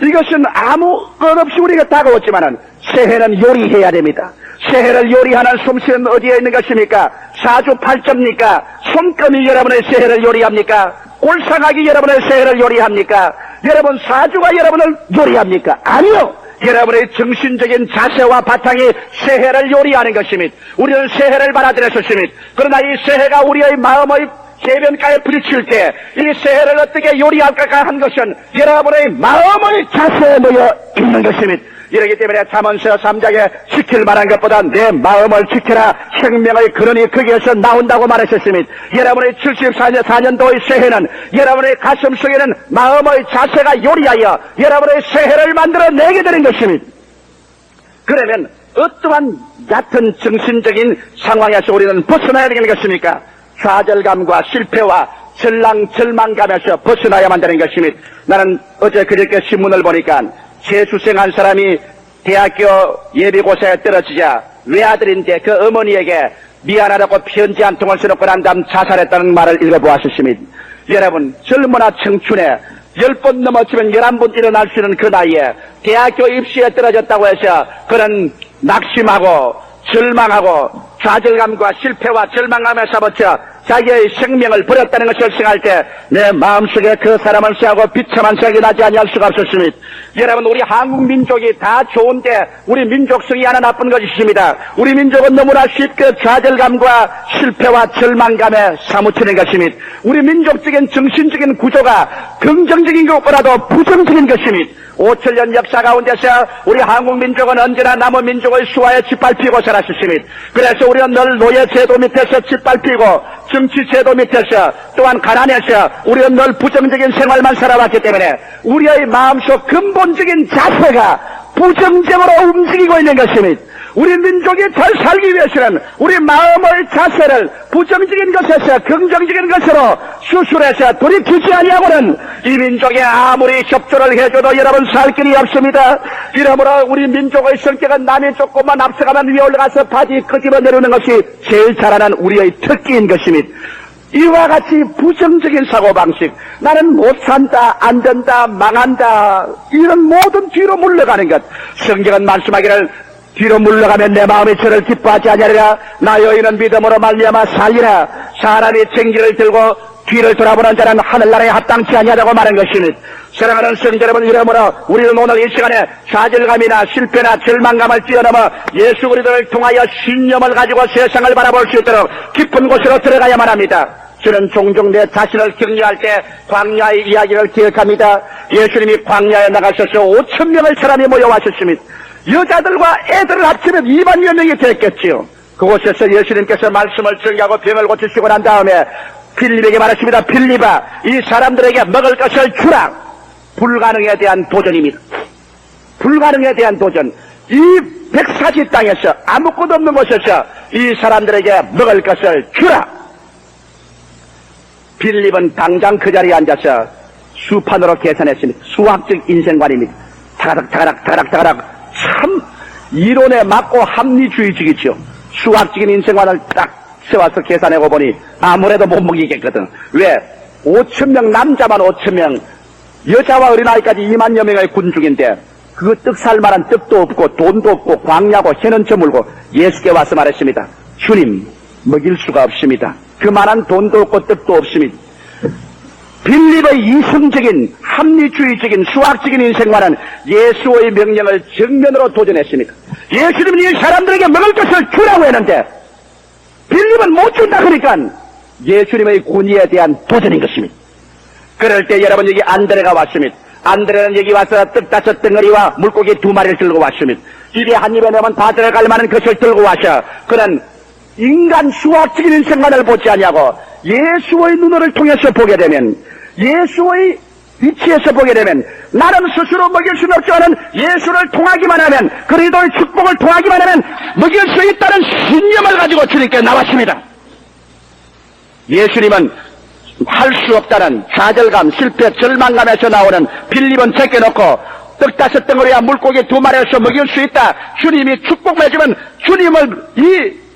이것은 아무 것 없이 우리가 다가왔지만은 새해는 요리해야 됩니다. 새해를 요리하는 솜씨는 어디에 있는 것입니까? 사주팔자입니까? 손금이 여러분의 새해를 요리합니까? 골상학이 여러분의 새해를 요리합니까? 여러분 사주가 여러분을 요리합니까? 아니요. 여러분의 정신적인 자세와 바탕이 새해를 요리하는 것입니다. 우리는 새해를 받아들였습니다. 그러나 이 새해가 우리의 마음의 해변가에 부딪힐 때 이 새해를 어떻게 요리할까 한 것은 여러분의 마음의 자세에 놓여 있는 것입니다. 이러기 때문에 잠언서 3장에 지킬 만한 것보다 내 마음을 지켜라. 생명의 근원이 거기에서 나온다고 말하셨습니다. 여러분의 74년도의 새해는 여러분의 가슴 속에는 마음의 자세가 요리하여 여러분의 새해를 만들어내게 되는 것입니다. 그러면 어떠한 얕은 정신적인 상황에서 우리는 벗어나야 되는 것입니까? 좌절감과 실패와 절망감에서 벗어나야만 되는 것입니다. 나는 어제 그저께 신문을 보니까 재수생한 사람이 대학교 예비고사에 떨어지자 외아들인데 그 어머니에게 미안하다고 편지 한 통을 써놓고 난 다음 자살했다는 말을 읽어보았습니다. 여러분 젊으나 청춘에 10번 넘어지면 11번 일어날 수 있는 그 나이에 대학교 입시에 떨어졌다고 해서 그런 낙심하고 절망하고 좌절감과 실패와 절망감에 사무쳐 자기의 생명을 버렸다는 것을 생각할 때 내 마음속에 그 사람을 생각하고 비참한 생각이 나지 아니할 수가 없었습니다. 여러분 우리 한국 민족이 다 좋은데 우리 민족성이 하나 나쁜 것이 있습니다. 우리 민족은 너무나 쉽게 좌절감과 실패와 절망감에 사무치는 것입니다. 우리 민족적인 정신적인 구조가 긍정적인 것보다도 부정적인 것입니다. 5천년 역사 가운데서 우리 한국 민족은 언제나 남은 민족의 수하에 짓밟히고 살았습니다. 그래서 우리는 늘 노예 제도 밑에서 짓밟히고 정치 제도 밑에서 또한 가난해서 우리는 늘 부정적인 생활만 살아왔기 때문에 우리의 마음속 근본적인 자세가 부정적으로 움직이고 있는 것입니다. 우리 민족이 잘 살기 위해서는 우리 마음의 자세를 부정적인 것에서 긍정적인 것으로 수술해서 돌이키지 아니하고는 이 민족에 아무리 협조를 해줘도 여러분 살 길이 없습니다. 이러므로 우리 민족의 성격은 남이 조금만 앞서가면 위에 올라가서 바지 끄집어 내리는 것이 제일 잘하는 우리의 특기인 것입니다. 이와 같이 부정적인 사고방식, 나는 못 산다, 안 된다, 망한다, 이런 모든 뒤로 물러가는 것. 성경은 말씀하기를 뒤로 물러가면 내 마음이 저를 기뻐하지 아니하리라. 나 여인은 믿음으로 말미암아 살리라. 사람이 생기를 들고 뒤를 돌아보는 자는 하늘나라에 합당치 아니하다고 말한 것입니다. 사랑하는 성도 여러분, 이러므로 우리는 오늘 이 시간에 좌절감이나 실패나 절망감을 뛰어넘어 예수 그리스도를 통하여 신념을 가지고 세상을 바라볼 수 있도록 깊은 곳으로 들어가야만 합니다. 저는 종종 내 자신을 격려할 때 광야의 이야기를 기억합니다. 예수님이 광야에 나가셔서 5,000명의 사람이 모여왔었습니다. 여자들과 애들을 합치면 2만여 명이 됐겠지요. 그곳에서 예수님께서 말씀을 전개하고 병을 고치시고 난 다음에 빌립에게 말했습니다. 빌립아, 이 사람들에게 먹을 것을 주라. 불가능에 대한 도전입니다. 불가능에 대한 도전. 이 백사지 땅에서 아무것도 없는 곳에서 이 사람들에게 먹을 것을 주라. 빌립은 당장 그 자리에 앉아서 수판으로 계산했습니다. 수학적 인생관입니다. 타가닥 참 이론에 맞고 합리주의적이죠. 수학적인 인생관을 딱 세워서 계산해고 보니 아무래도 못 먹이겠거든. 왜? 5,000명, 남자만 5,000명, 여자와 어린아이까지 2만여 명의 군중인데 그 떡 살 만한 떡도 없고 돈도 없고 광야고 해는 저물고 예수께 와서 말했습니다. 주님, 먹일 수가 없습니다. 그만한 돈도 없고 떡도 없습니다. 빌립의 이성적인 합리주의적인 수학적인 인생과는 예수의 명령을 정면으로 도전했습니다. 예수님은 이 사람들에게 먹을 것을 주라고 했는데 빌립은 못 준다 그러니까 예수님의 권위에 대한 도전인 것입니다. 그럴 때 여러분 여기 안드레가 왔습니다. 안드레는 여기 와서 떡 5덩어리와 물고기 2마리를 들고 왔습니다. 입에 한 입에 넣으면 다 들어갈 만한 것을 들고 와서 그는 인간 수학적인 인생관을 보지 아니하고 예수의 눈을 통해서 보게 되면 예수의 위치에서 보게 되면 나는 스스로 먹일 수는 없지만 예수를 통하기만 하면 그리스도의 축복을 통하기만 하면 먹일 수 있다는 신념을 가지고 주님께 나왔습니다. 예수님은 할 수 없다는 좌절감, 실패, 절망감에서 나오는 빌립은 제껴놓고 떡 5덩어리와 물고기 2마리에서 먹일 수 있다. 주님이 축복을 해주면 주님을 이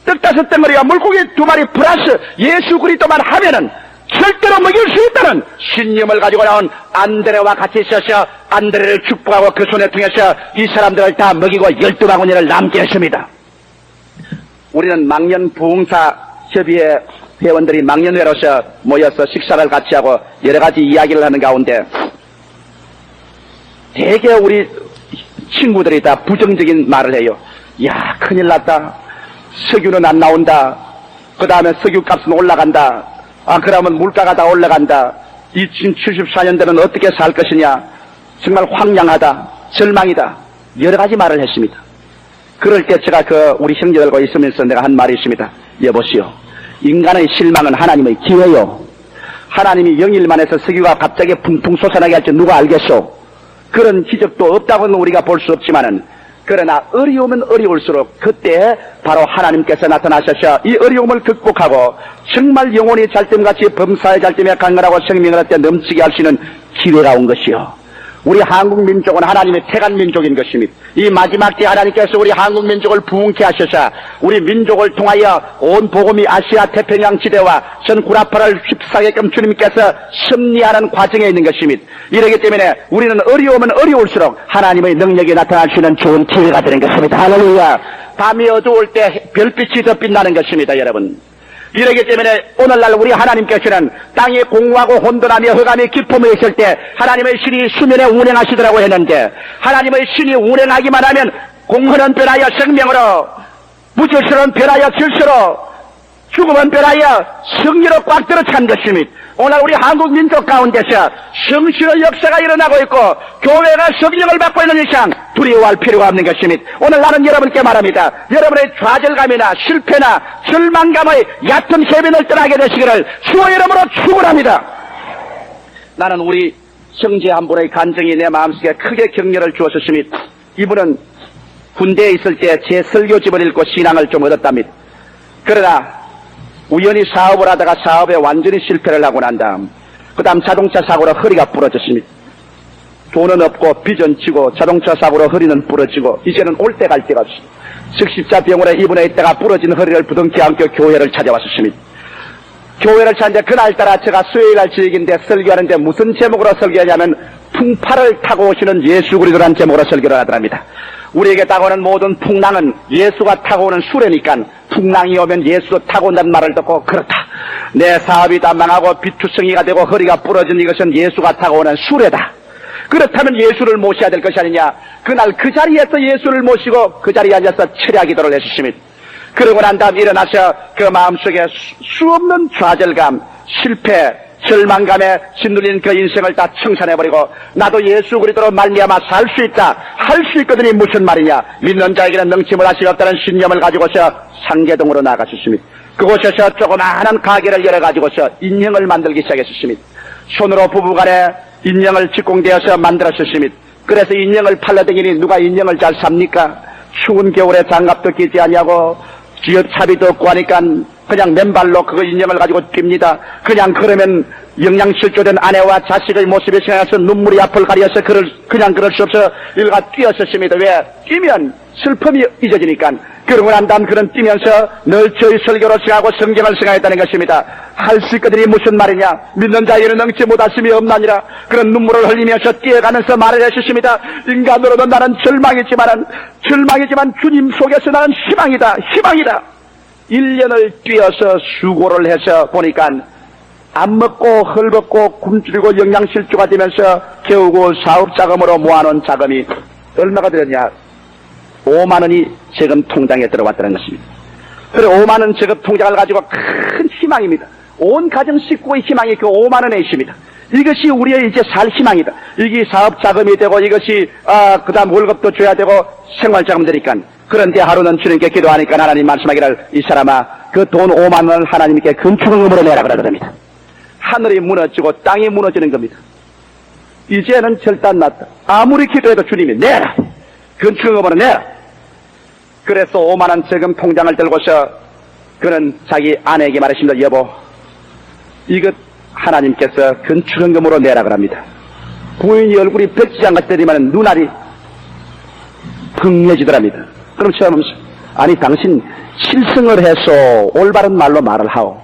떡 5덩어리와 물고기 2마리 플러스 예수 그리스도만 하면은 절대로 먹일 수 있다는 신념을 가지고 나온 안드레와 같이 있어서 안드레를 축복하고 그 손에 통해서 이 사람들을 다 먹이고 12바구니를 남게 했습니다. 우리는 망년 부흥사 협의회 회원들이 망년회로서 모여서 식사를 같이 하고 여러 가지 이야기를 하는 가운데 대개 우리 친구들이 다 부정적인 말을 해요. 야, 큰일 났다. 석유는 안 나온다. 그 다음에 석유값은 올라간다. 그러면 물가가 다 올라간다. 2074년대는 어떻게 살 것이냐. 정말 황량하다. 절망이다. 여러 가지 말을 했습니다. 그럴 때 제가 우리 형제들과 있으면서 내가 한 말이 있습니다. 여보시오. 인간의 실망은 하나님의 기회요. 하나님이 영일만 해서 석유가 갑자기 풍풍 솟아나게 할지 누가 알겠소? 그런 기적도 없다고는 우리가 볼 수 없지만은 그러나 어려우면 어려울수록 그때 바로 하나님께서 나타나셔서 이 어려움을 극복하고 정말 영혼이 잘됨같이 범사의 잘됨에 강건하고 생명을 얻게 넘치게 할 수 있는 기회가 온 것이요. 우리 한국 민족은 하나님의 택한 민족인 것입니다. 이 마지막 때 하나님께서 우리 한국 민족을 부흥케 하셔서 우리 민족을 통하여 온 복음이 아시아 태평양 지대와 전 구라파를 휩싸게끔 주님께서 섭리하는 과정에 있는 것입니다. 이러기 때문에 우리는 어려우면 어려울수록 하나님의 능력이 나타날 수 있는 좋은 기회가 되는 것입니다. 할렐루야. 밤이 어두울 때 별빛이 더 빛나는 것입니다, 여러분. 이러기 때문에 오늘날 우리 하나님께서는 땅이 공허하고 혼돈하며 흑암이 깊음에 있을 때 하나님의 신이 수면에 운행하시더라고 했는데 하나님의 신이 운행하기만 하면 공허는 변하여 생명으로, 무질서는 변하여 질서로, 죽음은 변하여 승리로 꽉 들어찬 것입니다. 오늘 우리 한국 민족 가운데서 성실의 역사가 일어나고 있고 교회가 성령을 받고 있는 이상 두려워할 필요가 없는 것입니다. 오늘 나는 여러분께 말합니다. 여러분의 좌절감이나 실패나 절망감의 얕은 해변을 떠나게 되시기를 주의 이름으로 축원합니다. 나는 우리 형제 한 분의 간증이 내 마음속에 크게 격려를 주었습니다. 이분은 군대에 있을 때 제 설교집을 읽고 신앙을 좀 얻었답니다. 그러나 우연히 사업을 하다가 사업에 완전히 실패를 하고 난 다음 그 다음 자동차 사고로 허리가 부러졌습니다. 돈은 없고 빚은 지고 자동차 사고로 허리는 부러지고 이제는 올 때 갈 데가 없습니다. 즉십자병원에 입원해 있다가 부러진 허리를 부둥켜 안고 교회를 찾아왔었습니다. 교회를 찾는데 그날따라 제가 수요일날 저녁인데 설교하는데 무슨 제목으로 설교하냐면 풍파를 타고 오시는 예수 그리스도라는 제목으로 설교를 하더랍니다. 우리에게 다가오는 모든 풍랑은 예수가 타고 오는 수레니까 풍랑이 오면 예수도 타고 온다는 말을 듣고 그렇다. 내 사업이 다 망하고 비투성이가 되고 허리가 부러진 이것은 예수가 타고 오는 수레다. 그렇다면 예수를 모셔야 될 것이 아니냐. 그날 그 자리에서 예수를 모시고 그 자리에 앉아서 철야 기도를 해주십니다. 그러고 난 다음 일어나서 그 마음속에 수없는 좌절감, 실패, 절망감에 짓눌린 그 인생을 다 청산해버리고 나도 예수 그리스도로 말미암아 살 수 있다, 할 수 있거든이 무슨 말이냐. 믿는 자에게는 능치 못할 수 없다는 신념을 가지고서 상계동으로 나가셨습니다. 그곳에서 조그마한 가게를 열어가지고서 인형을 만들기 시작했습니다. 손으로 부부간에 인형을 직공되어서 만들었습니다. 그래서 인형을 팔러다니니 누가 인형을 잘 삽니까? 추운 겨울에 장갑도 끼지 아니하고 기업차비도 없고 하니까 그냥 맨발로 그 인형을 가지고 뜁니다. 그냥 그러면 영양실조된 아내와 자식의 모습이 생각나서 눈물이 앞을 가려서 그냥 그럴 수 없어 일가 뛰었었습니다. 왜? 뛰면 슬픔이 잊어지니까. 그러고 난 다음 그런 뛰면서 늘 저희 설교로 생각하고 성경을 생각했다는 것입니다. 할 수 있거든이 무슨 말이냐. 믿는 자에게는 능치 못하심이 없나니라. 그런 눈물을 흘리면서 뛰어가면서 말을 해주십니다. 인간으로는 나는 절망이지만 주님 속에서 나는 희망이다. 1년을 뛰어서 수고를 해서 보니까 안 먹고 헐벗고 굶주리고 영양실조가 되면서 겨우고 사업자금으로 모아놓은 자금이 얼마가 되었냐. 5만 원이 세금 통장에 들어왔다는 것입니다. 그리고 5만 원 세금 통장을 가지고 큰 희망입니다. 온 가정 식구의 희망이 그 5만 원에 있습니다. 이것이 우리의 이제 살 희망이다. 이게 사업 자금이 되고 이것이 그 다음 월급도 줘야 되고 생활자금 되니까. 그런데 하루는 주님께 기도하니까 하나님 말씀하기를 이 사람아 그 돈 5만 원을 하나님께 건축금으로 내라 그러더랍니다. 하늘이 무너지고 땅이 무너지는 겁니다. 이제는 절단났다. 아무리 기도해도 주님이 내라. 건축금으로 내라. 그래서 5만 원 세금 통장을 들고서 그는 자기 아내에게 말했습니다. 여보, 이것 하나님께서 건축금으로 내라 그럽니다. 부인이 얼굴이 백지장같이 되지만 눈알이 붕해지더랍니다. 그럼 처음하면서 아니 당신 실승을 해서 올바른 말로 말을 하오.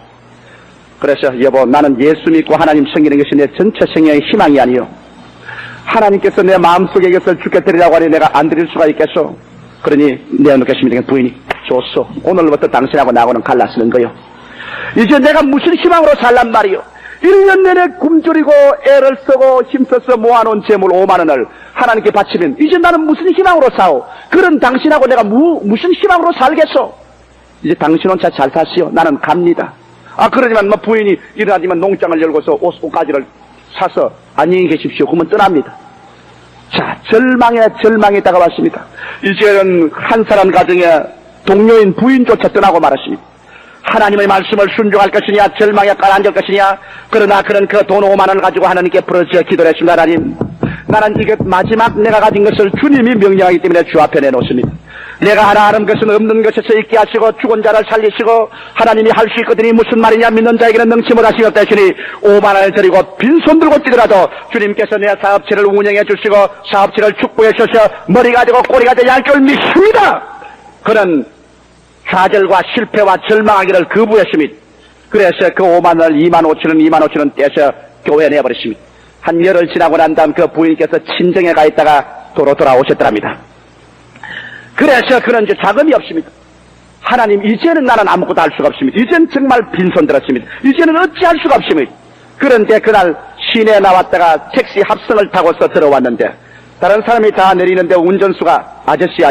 그래서 여보 나는 예수 믿고 하나님 섬기는 것이 내 전체 생애의 희망이 아니요. 하나님께서 내 마음속에 이것을 주께 드리라고 하니 내가 안 드릴 수가 있겠소. 그러니 내어놓겠습니다. 부인이 좋소. 오늘부터 당신하고 나하고는 갈라쓰는 거요. 이제 내가 무슨 희망으로 살란 말이요. 1년 내내 굶주리고 애를 쓰고 힘써서 모아놓은 재물 5만 원을 하나님께 바치면 이제 나는 무슨 희망으로 사오. 그런 당신하고 내가 무슨 희망으로 살겠소. 이제 당신 혼자 잘 사시오. 나는 갑니다. 그러지만 뭐 부인이 일어나지만 농장을 열고서 옷가지를 사서 안녕히 계십시오. 그러면 떠납니다. 자, 절망에 다가왔습니다. 이제는 한 사람 가정에 동료인 부인조차 떠나고 말았습니다. 하나님의 말씀을 순종할 것이냐 절망에 가라앉을 것이냐. 그러나 그런 그 돈 5만 원을 가지고 하나님께 부르짖어 기도를 했습니다. 하나님 나는 이것 마지막 내가 가진 것을 주님이 명령하기 때문에 주 앞에 내놓습니다. 내가 하나 하는 것은 없는 것에서 있게 하시고 죽은 자를 살리시고 하나님이 할 수 있거든이 무슨 말이냐. 믿는 자에게는 능치 못하시기 없다 하시니 5만 원을 드리고 빈손 들고 뛰더라도 주님께서 내 사업체를 운영해 주시고 사업체를 축복해 주셔서 머리가 되고 꼬리가 되지 않을 줄 믿습니다. 그는 좌절과 실패와 절망하기를 거부했습니다. 그래서 그 5만 원을 2만 5천 원 떼서 교회에 내버렸습니다. 한 열흘 지나고 난 다음 그 부인께서 친정에 가 있다가 도로 돌아오셨더랍니다. 그래서 그는 이제 자금이 없습니다. 하나님 이제는 나는 아무것도 할 수가 없습니다. 이제는 정말 빈손 들었습니다. 이제는 어찌할 수가 없습니다. 그런데 그날 시내에 나왔다가 택시 합성을 타고서 들어왔는데 다른 사람이 다 내리는데 운전수가 아저씨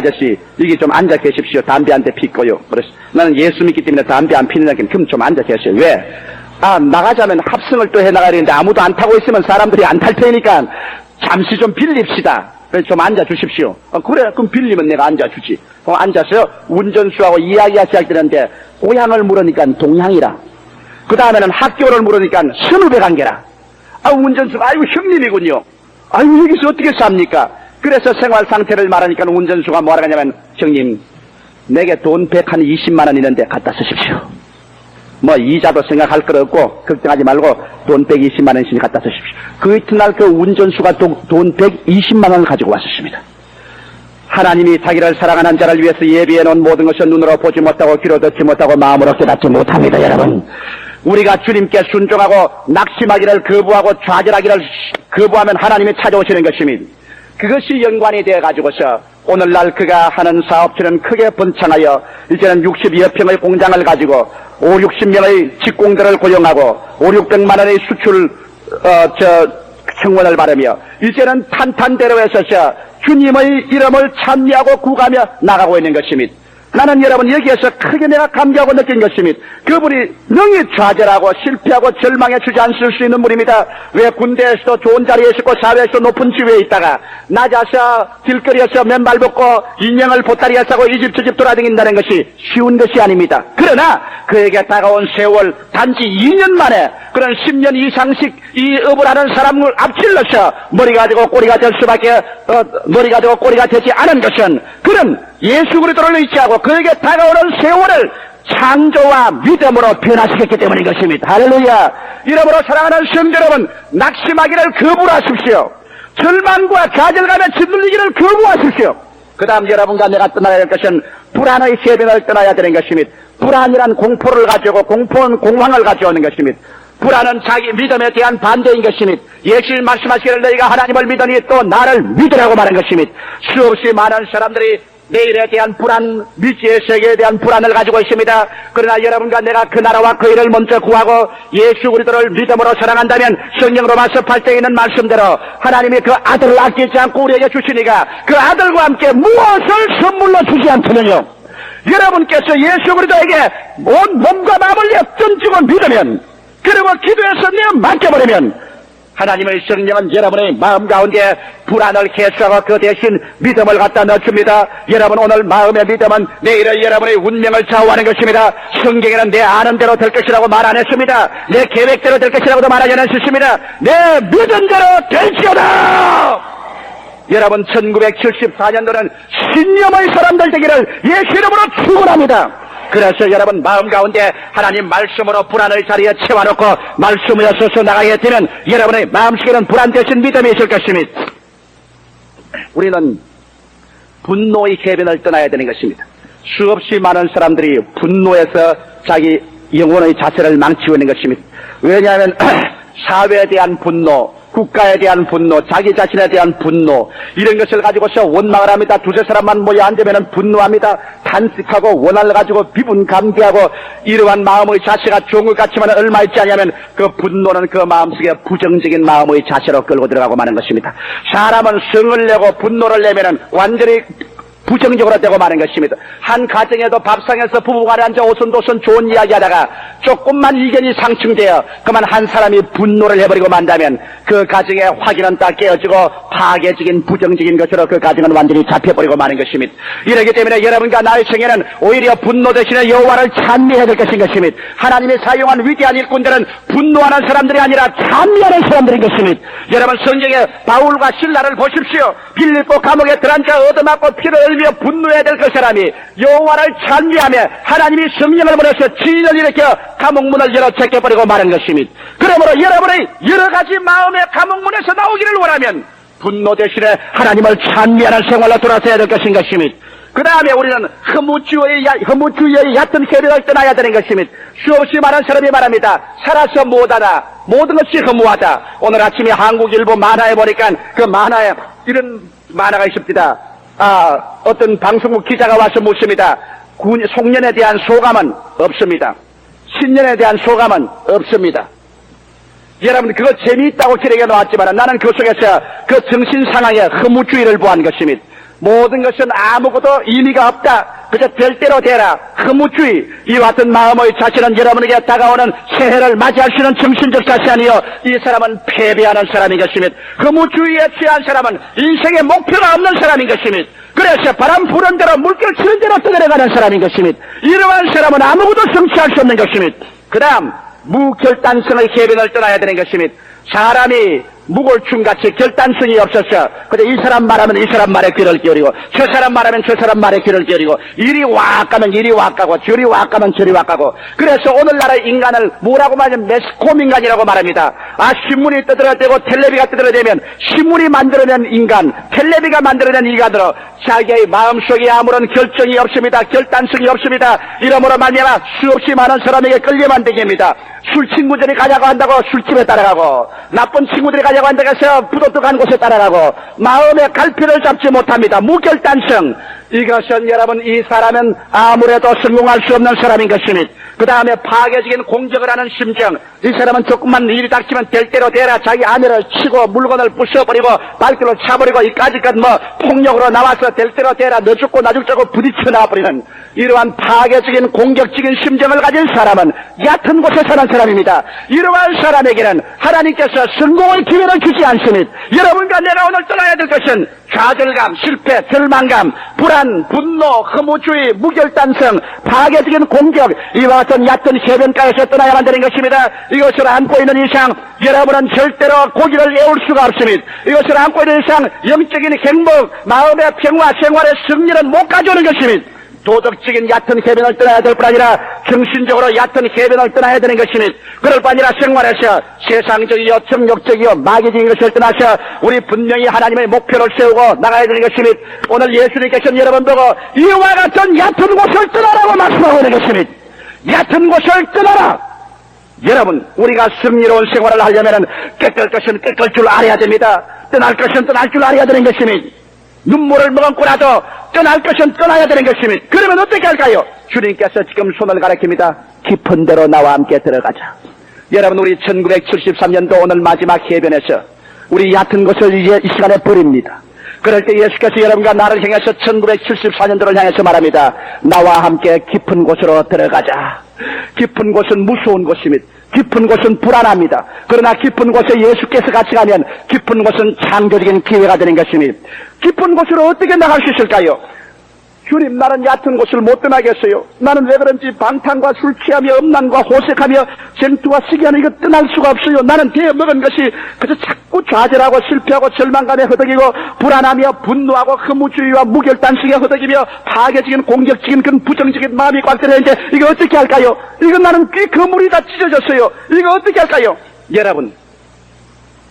여기 좀 앉아 계십시오. 담배 한 대 피고요. 그래서 나는 예수 믿기 때문에 담배 안 피는 게 그럼 좀 앉아 계세요. 왜? 나가자면 합성을 또 해나가야 되는데 아무도 안 타고 있으면 사람들이 안 탈 테니까 잠시 좀 빌립시다. 그래서 좀 앉아 주십시오. 그래 그럼 빌리면 내가 앉아 주지. 앉아서 운전수하고 이야기가 시작되는데 고향을 물으니까 동향이라. 그 다음에는 학교를 물으니까 선후배 관계라. 운전수가 아이고 형님이군요. 아이고 여기서 어떻게 삽니까? 그래서 생활 상태를 말하니까 운전수가 뭐라 하냐면 형님 내게 돈 120만 원 있는데 갖다 쓰십시오. 뭐 이자도 생각할 거 없고 걱정하지 말고 돈 120만 원 있으니 갖다 쓰십시오. 그 이튿날 그 운전수가 돈 120만 원을 가지고 왔었습니다. 하나님이 자기를 사랑하는 자를 위해서 예비해 놓은 모든 것을 눈으로 보지 못하고 귀로 듣지 못하고 마음으로 깨닫지 못합니다. 여러분 우리가 주님께 순종하고 낙심하기를 거부하고 좌절하기를 거부하면 하나님이 찾아오시는 것입니다. 그것이 연관이 되어가지고서 오늘날 그가 하는 사업체는 크게 번창하여 이제는 60여 평의 공장을 가지고 50-60명의 직공들을 고용하고 500-600만 원의 수출 청원을 받으며 이제는 탄탄대로에 서서 주님의 이름을 찬미하고 구가며 나가고 있는 것입니다. 나는 여러분 여기에서 크게 내가 감격하고 느낀 것입니다. 그분이 능히 좌절하고 실패하고 절망에 주저앉을 수 있는 분입니다. 왜 군대에서도 좋은 자리에 있고 사회에서 높은 지위에 있다가 낮아서 길거리에서 맨발 벗고 인형을 보따리에 싸고 이 집 저 집 돌아다닌다는 것이 쉬운 것이 아닙니다. 그러나 그에게 다가온 세월 단지 2년 만에 그런 10년 이상씩 이 업을 하는 사람을 앞질러서 머리가 되고 꼬리가 될 수밖에 머리가 되고 꼬리가 되지 않은 것은 그는 예수 그리스도를 의지하고 그에게 다가오는 세월을 창조와 믿음으로 변화시켰기 때문인 것입니다. 할렐루야. 이러므로 사랑하는 성도 여러분, 낙심하기를 거부하십시오. 절망과 좌절감에 짓눌리기를 거부하십시오. 그 다음 여러분과 내가 떠나야 될 것은 불안의 세변을 떠나야 되는 것입니다. 불안이란 공포를 가져오고 공포는 공황을 가져오는 것입니다. 불안은 자기 믿음에 대한 반대인 것입니다. 예수님 말씀하시기를 너희가 하나님을 믿으니 또 나를 믿으라고 말한 것입니다. 수없이 많은 사람들이 내일에 대한 불안, 미지의 세계에 대한 불안을 가지고 있습니다. 그러나 여러분과 내가 그 나라와 그 일을 먼저 구하고 예수 그리스도를 믿음으로 사랑한다면 성경 로마서 8장에 있는 말씀대로 하나님이 그 아들을 아끼지 않고 우리에게 주시니까 그 아들과 함께 무엇을 선물로 주지 않거든요. 여러분께서 예수 그리스도에게 온 몸과 마음을 던지고 믿으면 그리고 기도해서 내어 맡겨버리면 하나님의 성령은 여러분의 마음 가운데 불안을 해소하고 그 대신 믿음을 갖다 넣습니다. 여러분 오늘 마음의 믿음은 내일의 여러분의 운명을 좌우하는 것입니다. 성경에는 내 아는 대로 될 것이라고 말 안 했습니다. 내 계획대로 될 것이라고도 말하지 않았습니다. 내 믿은 대로 될지어다. 여러분 1974년도는 신념의 사람들 되기를 예수 이름으로 축원합니다. 그래서 여러분 마음 가운데 하나님 말씀으로 불안의 자리에 채워놓고 말씀을 써서 나가게 되면 여러분의 마음속에는 불안 대신 믿음이 있을 것입니다. 우리는 분노의 해변을 떠나야 되는 것입니다. 수없이 많은 사람들이 분노에서 자기 영혼의 자세를 망치고 있는 것입니다. 왜냐하면 사회에 대한 분노, 국가에 대한 분노, 자기 자신에 대한 분노, 이런 것을 가지고서 원망을 합니다. 두세 사람만 모여 앉으면 분노합니다. 탄식하고 원한을 가지고 비분감대하고 이러한 마음의 자세가 좋은 것 같지만 얼마 있지 않냐면 그 분노는 그 마음속에 부정적인 마음의 자세로 끌고 들어가고 마는 것입니다. 사람은 성을 내고 분노를 내면은 완전히 부정적으로 되고 마는 것입니다. 한 가정에도 밥상에서 부부간에 앉아 오손도손 좋은 이야기 하다가 조금만 의견이 상충되어 그만 한 사람이 분노를 해버리고 만다면 그 가정의 확인은 다 깨어지고 파괴적인 부정적인 것으로 그 가정은 완전히 잡혀버리고 마는 것입니다. 이렇기 때문에 여러분과 나의 생애는 오히려 분노 대신에 여호와를 찬미해야 될 것인 것입니다. 하나님이 사용한 위대한 일꾼들은 분노하는 사람들이 아니라 찬미하는 사람들인 것입니다. 여러분 성경에 바울과 실라를 보십시오. 빌립보 감옥에 들어앉아 얻어맞고 피를 흘리며 분노해야 될 그 사람이 여호와를 찬미하며 하나님이 성령을 보내서 진리를 일으켜 감옥문을 열어 제껴버리고 마는 것입니다. 그러므로 여러분의 여러 가지 마음의 감옥문에서 나오기를 원하면 분노 대신에 하나님을 찬미하는 생활로 돌아서야 될 것인 것입니다. 그 다음에 우리는 허무주의의 얕은 세력을 떠나야 되는 것입니다. 수없이 많은 사람이 말합니다. 살아서 못하다. 모든 것이 허무하다. 오늘 아침에 한국일보 만화에 보니까 그 만화에 이런 만화가 있습니다. 어떤 방송국 기자가 와서 묻습니다. 송년에 대한 소감은 없습니다. 신년에 대한 소감은 없습니다. 여러분 그거 재미있다고 기록해 놓았지만 나는 그 속에서 그 정신 상황의 허무주의를 보한 것입니다. 모든 것은 아무것도 의미가 없다. 그저 될 대로 되라. 허무주의. 이와 같은 마음의 자신은 여러분에게 다가오는 새해를 맞이할 수 있는 정신적 자세 아니요. 이 사람은 패배하는 사람인 것입니다. 허무주의에 취한 사람은 인생에 목표가 없는 사람인 것입니다. 그래서 바람 부는 대로 물결 치는 대로 떠내려가는 사람인 것입니다. 이러한 사람은 아무것도 성취할 수 없는 것입니다. 그 다음 무결단성의 해변을 떠나야 되는 것입니다. 사람이 무골충같이 결단성이 없어서 그저 이 사람 말하면 이 사람 말에 귀를 기울이고 저 사람 말하면 저 사람 말에 귀를 기울이고 이리 와 가면 이리 와 가고 저리 와 가면 저리 와 가고 그래서 오늘날의 인간을 뭐라고 말하면 매스콤 인간이라고 말합니다. 신문이 떠들어대고 텔레비가 떠들어대면 신문이 만들어낸 인간, 텔레비가 만들어낸 인간으로 자기의 마음속에 아무런 결정이 없습니다. 결단성이 없습니다. 이러므로 말미암아 수없이 많은 사람에게 끌려만 되게입니다. 술 친구들이 가자고 한다고 술집에 따라가고 나쁜 친구들이 가자고 한다고 해서 부도덕한 곳에 따라가고 마음의 갈피를 잡지 못합니다. 무결단성. 이것은 여러분 이 사람은 아무래도 성공할 수 없는 사람인 것입니다. 그 다음에 파괴적인 공격을 하는 심정. 이 사람은 조금만 일이 닥치면 될 대로 되라 자기 아내를 치고 물건을 부숴버리고 발길로 차버리고 이까지껏 폭력으로 나와서 될 대로 되라 너 죽고 나 죽자고 부딪혀 나와버리는 이러한 파괴적인 공격적인 심정을 가진 사람은 얕은 곳에 사는 사람입니다. 이러한 사람에게는 하나님께서 성공의 기회를 주지 않습니다. 여러분과 내가 오늘 떠나야 될 것은 좌절감, 실패, 절망감, 불안, 분노, 허무주의, 무결단성, 파괴적인 공격, 이와 같은 얕은 해변가에서 떠나야만 되는 것입니다. 이것을 안고 있는 이상 여러분은 절대로 고기를 애울 수가 없습니다. 이것을 안고 있는 이상 영적인 행복, 마음의 평화, 생활의 승리는 못 가져오는 것입니다. 도덕적인 얕은 해변을 떠나야 될 뿐 아니라 정신적으로 얕은 해변을 떠나야 되는 것입니다. 그럴 뿐 아니라 생활에서 세상적이요 정욕적이요 마귀적인 것을 떠나서 우리 분명히 하나님의 목표를 세우고 나가야 되는 것입니다. 오늘 예수님께서는 여러분 보고 이와 같은 얕은 곳을 떠나라고 말씀하고 있는 것입니다. 얕은 곳을 떠나라. 여러분 우리가 승리로운 생활을 하려면 꺾을 것은 꺾을 줄 알아야 됩니다. 떠날 것은 떠날 줄 알아야 되는 것입니다. 눈물을 머금고라도 떠날 것은 떠나야 되는 것입니다. 그러면 어떻게 할까요? 주님께서 지금 손을 가리킵니다. 깊은 데로 나와 함께 들어가자. 여러분 우리 1973년도 오늘 마지막 해변에서 우리 얕은 곳을 이제 이 시간에 버립니다. 그럴 때 예수께서 여러분과 나를 향해서 1974년도를 향해서 말합니다. 나와 함께 깊은 곳으로 들어가자. 깊은 곳은 무서운 곳입니다. 깊은 곳은 불안합니다. 그러나 깊은 곳에 예수께서 같이 가면 깊은 곳은 창조적인 기회가 되는 것입니다. 깊은 곳으로 어떻게 나갈 수 있을까요? 주님 나는 얕은 곳을 못 떠나겠어요. 나는 왜 그런지 방탕과 술 취하며 음란과 호색하며 쟁투와 시기하는 이거 떠날 수가 없어요. 나는 대어 먹은 것이 그저 자꾸 좌절하고 실패하고 절망감에 허덕이고 불안하며 분노하고 허무주의와 무결단식에 허덕이며 파괴적인 공격적인 그런 부정적인 마음이 꽉 들어있는데 이거 어떻게 할까요? 이건 나는 꽤 그물이 다 찢어졌어요. 이거 어떻게 할까요? 여러분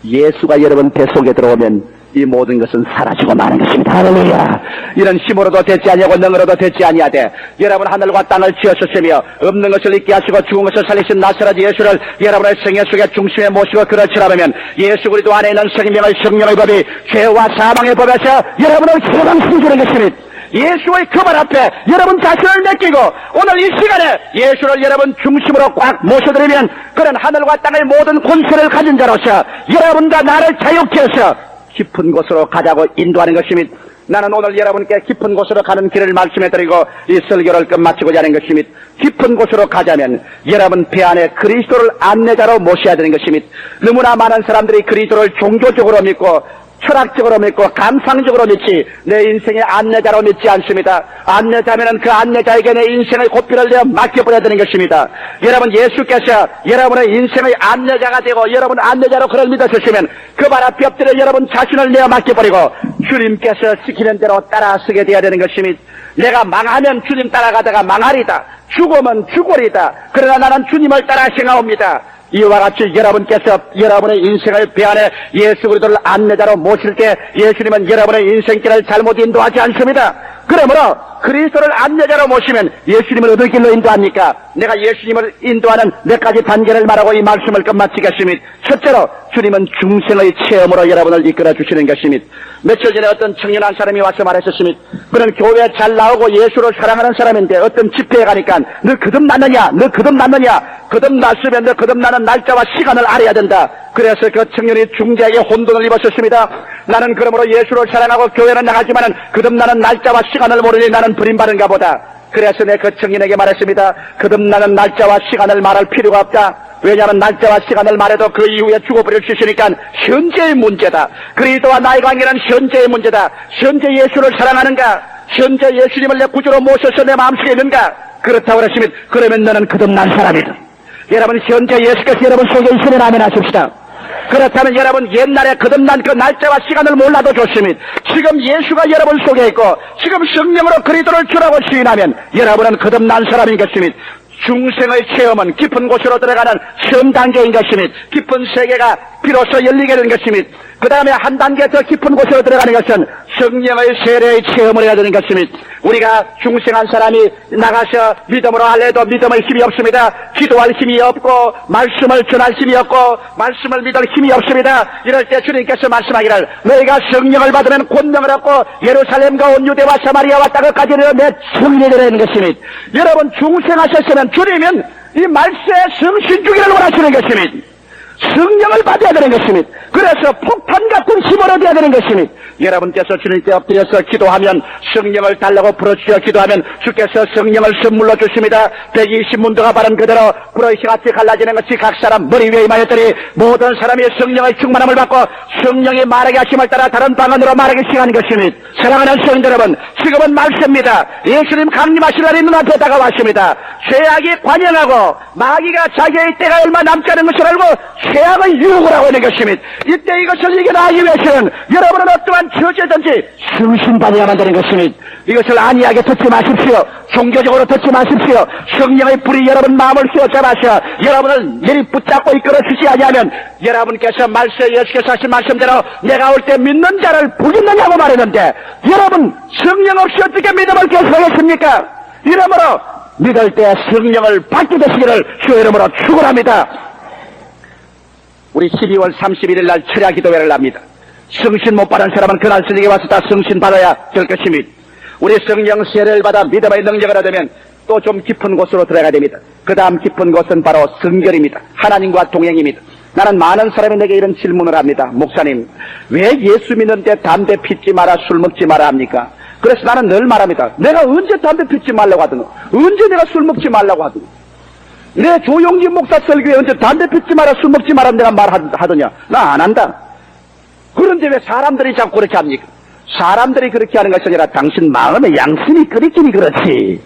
예수가 여러분 배 속에 들어오면 이 모든 것은 사라지고 마는 것입니다. 할렐루야. 이런 힘으로도 되지 아니하고 능으로도 되지 아니하되 여러분 하늘과 땅을 지으셨으며 없는 것을 있게 하시고 죽은 것을 살리신 나사렛 예수를 여러분의 생애 속에 중심에 모시고 그렇지라면 예수 그리스도 안에 있는 생명의 성령의 법이 죄와 사망의 법에서 여러분을 해방시켜주는 것입니다. 예수의 그 말 앞에 여러분 자신을 맡기고 오늘 이 시간에 예수를 여러분 중심으로 꽉 모셔드리면 그런 하늘과 땅의 모든 권세를 가진 자로서 여러분과 나를 자유케 해서 깊은 곳으로 가자고 인도하는 것입니다. 나는 오늘 여러분께 깊은 곳으로 가는 길을 말씀해드리고 이 설교를 끝마치고자 하는 것입니다. 깊은 곳으로 가자면 여러분 배 안에 그리스도를 안내자로 모셔야 되는 것입니다. 너무나 많은 사람들이 그리스도를 종교적으로 믿고 철학적으로 믿고 감상적으로 믿지 내 인생의 안내자로 믿지 않습니다. 안내자면은 그 안내자에게 내 인생의 고삐를 내어 맡겨버려야 되는 것입니다. 여러분 예수께서 여러분의 인생의 안내자가 되고 여러분 안내자로 그를 믿으셨으면 그 발 앞에 엎드려 여러분 자신을 내어 맡겨버리고 주님께서 시키는 대로 따라서게 되어야 되는 것입니다. 내가 망하면 주님 따라가다가 망하리다. 죽으면 죽으리다. 그러나 나는 주님을 따라 행하옵니다. 이와 같이 여러분께서 여러분의 인생을 배 안에 예수 그리스도를 안내자로 모실 때 예수님은 여러분의 인생길을 잘못 인도하지 않습니다. 그러므로 그리스도를 안내자로 모시면 예수님을 어느 길로 인도합니까? 내가 예수님을 인도하는 몇 가지 단계를 말하고 이 말씀을 끝마치겠습니다. 첫째로 주님은 중생의 체험으로 여러분을 이끌어 주시는 것입니다. 며칠 전에 어떤 청년 한 사람이 와서 말했었습니다. 그는 교회에 잘 나오고 예수를 사랑하는 사람인데 어떤 집회에 가니까 너 거듭났느냐? 너 거듭났느냐? 거듭났으면 너 거듭나는 날짜와 시간을 알아야 된다. 그래서 그 청년이 중대하게 혼돈을 입었었습니다. 나는 그러므로 예수를 사랑하고 교회는 나가지만은 거듭나는 날짜와 시간을 모르니 나는 버림받은가 보다. 그래서 내 그 청년에게 말했습니다. 거듭나는 날짜와 시간을 말할 필요가 없다. 왜냐하면 날짜와 시간을 말해도 그 이후에 죽어버릴 수 있으니까 현재의 문제다. 그리스도와 나의 관계는 현재의 문제다. 현재 예수를 사랑하는가? 현재 예수님을 내 구주로 모셔서 내 마음속에 있는가? 그렇다고 그랬으면 그러면 너는 거듭난 사람이다. 여러분 현재 예수께서 여러분 속에 있으면 아멘 하십시다. 그렇다면 여러분 옛날에 거듭난 그 날짜와 시간을 몰라도 좋습니다. 지금 예수가 여러분 속에 있고 지금 성령으로 그리스도를 주라고 시인하면 여러분은 거듭난 사람인 것입니다. 중생의 체험은 깊은 곳으로 들어가는 처음 단계인 것입니다. 깊은 세계가 비로소 열리게 되는 것입니다. 그 다음에 한 단계 더 깊은 곳으로 들어가는 것은 성령의 세례의 체험을 해야 되는 것입니다. 우리가 중생한 사람이 나가서 믿음으로 할래도 믿음의 힘이 없습니다. 기도할 힘이 없고 말씀을 전할 힘이 없고 말씀을 믿을 힘이 없습니다. 이럴 때 주님께서 말씀하기를 너희가 성령을 받으면 권능을 얻고 예루살렘과 온 유대와 사마리아와 땅까지는 내 증인이 되는 것입니다. 여러분 중생하셨으면 주님은 이 말세에 성신 주기를 원하시는 것입니다. 성령을 받아야 되는 것입니다. 그래서 폭탄 같은 힘을 얻어야 되는 것입니다. 여러분께서 주님께 엎드려서 기도하면 성령을 달라고 부르짖어 기도하면 주께서 성령을 선물로 주십니다. 120문도가 바른 그대로 불의 혀같이 갈라지는 것이 각 사람 머리 위에 임하였더니 모든 사람이 성령의 충만함을 받고 성령이 말하게 하심을 따라 다른 방언으로 말하기 시작하는 것입니다. 사랑하는 성도 여러분, 지금은 말세입니다. 예수님 강림하실 날이 눈앞에 다가왔습니다. 죄악이 관영하고 마귀가 자기의 때가 얼마 남지 않은 것을 알고 죄악의 유혹을 하고 있는 것입니다. 이때 이것을 이겨나가기 위해서는 여러분은 어떠한 처지든지 승신받아야만 되는 것입니다. 이것을 안이하게 듣지 마십시오. 종교적으로 듣지 마십시오. 성령의 불이 여러분 마음을 휘어잡아서 여러분을 내리 붙잡고 이끌어주지 아니하면 여러분께서 말세 예수께서 하신 말씀대로 내가 올 때 믿는 자를 부리느냐고 말했는데 여러분 성령 없이 어떻게 믿음을 계속하겠습니까? 이러므로 믿을 때 성령을 받게 되시기를 주의 이름으로 축원합니다. 우리 12월 31일 날 철야 기도회를 합니다. 성신 못 받은 사람은 그날 스님에게 와서 다 성신 받아야 될 것입니다. 우리 성령 세례를 받아 믿음의 능력을 얻으면 또 좀 깊은 곳으로 들어가야 됩니다. 그 다음 깊은 곳은 바로 성결입니다. 하나님과 동행입니다. 나는 많은 사람이 내게 이런 질문을 합니다. 목사님, 왜 예수 믿는데 담배 피지 마라, 술 먹지 마라 합니까? 그래서 나는 늘 말합니다. 내가 언제 담배 피지 말라고 하더니, 언제 내가 술 먹지 말라고 하더니, 내 조용기 목사 설교에 언제 담배 피지 마라, 술 먹지 마라 내가 말하더냐? 나 안 한다. 그런데 왜 사람들이 자꾸 그렇게 합니까? 사람들이 그렇게 하는 것이 아니라 당신 마음의 양심이 끓이끼니 그렇지.